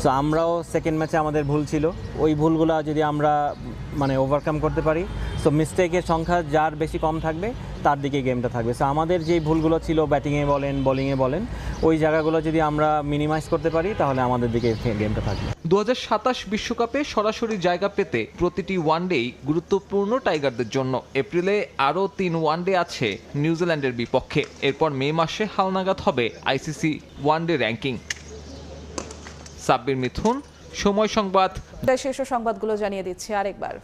সো আমরাও সেকেন্ড ম্যাচে আমাদের ভুল ছিল, ওই ভুলগুলো যদি আমরা ওভারকাম করতে পারি, সো মিস্টেকের সংখ্যা যার বেশি কম থাকবে তার দিকে গেমটা থাকবে। সো আমাদের যেই ভুলগুলো ছিল ব্যাটিংয়ে বলেন, বোলিংয়ে বলেন, ওই জায়গাগুলো যদি আমরা মিনিমাইজ করতে পারি তাহলে আমাদের দিকে গেমটা থাকবে। 2027 বিশ্বকাপে সরাসরি জায়গা পেতে প্রতিটি ওয়ানডেই গুরুত্বপূর্ণ টাইগারদের জন্য। এপ্রিলে আরও 3 ওয়ানডে আছে নিউজিল্যান্ডের বিপক্ষে। এরপর মে মাসে হালনাগাদ হবে আইসিসি ওয়ানডে র্যাঙ্কিং। সাব্বির মিথুন, সময় সংবাদ। শীর্ষ সংবাদগুলো জানিয়ে দিচ্ছি আরেকবার।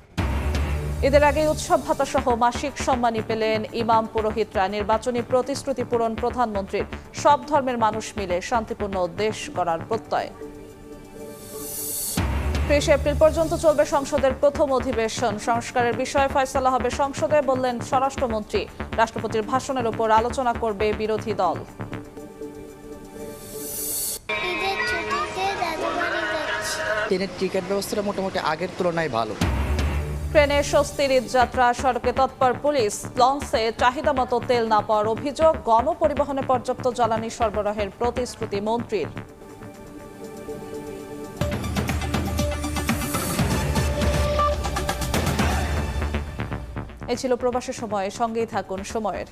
এদের আগে উৎসব ভাতা সহ মাসিক সম্মানী পেলেন ইমাম পুরোহিতরা। নির্বাচনী প্রতিশ্রুতি পূরণ প্রধানমন্ত্রীর। সব ধর্মের মানুষ মিলে শান্তিপূর্ণ দেশ গড়ার প্রত্যয়। 30 এপ্রিল পর্যন্ত চলবে সংসদের প্রথম অধিবেশন। সংস্কারের বিষয়ে ফয়সালা হবে সংসদে, বললেন স্বরাষ্ট্রমন্ত্রী। রাষ্ট্রপতির ভাষণের উপর আলোচনা করবে বিরোধী দল। ট্রেনের টিকিট ব্যবস্থাটা মোটামুটি আগের তুলনায় ভালো। ট্রেনে স্বস্তির ঈদযাত্রা, সড়কে তৎপর পুলিশ। লঞ্চে চাহিদা মতো তেল না পাওয়ার অভিযোগ। গণপরিবহনে পর্যাপ্ত জ্বালানি সরবরাহের প্রতিশ্রুতি মন্ত্রীর। এ ছিল প্রবাসী সময়, সঙ্গেই থাকুন সময়ের।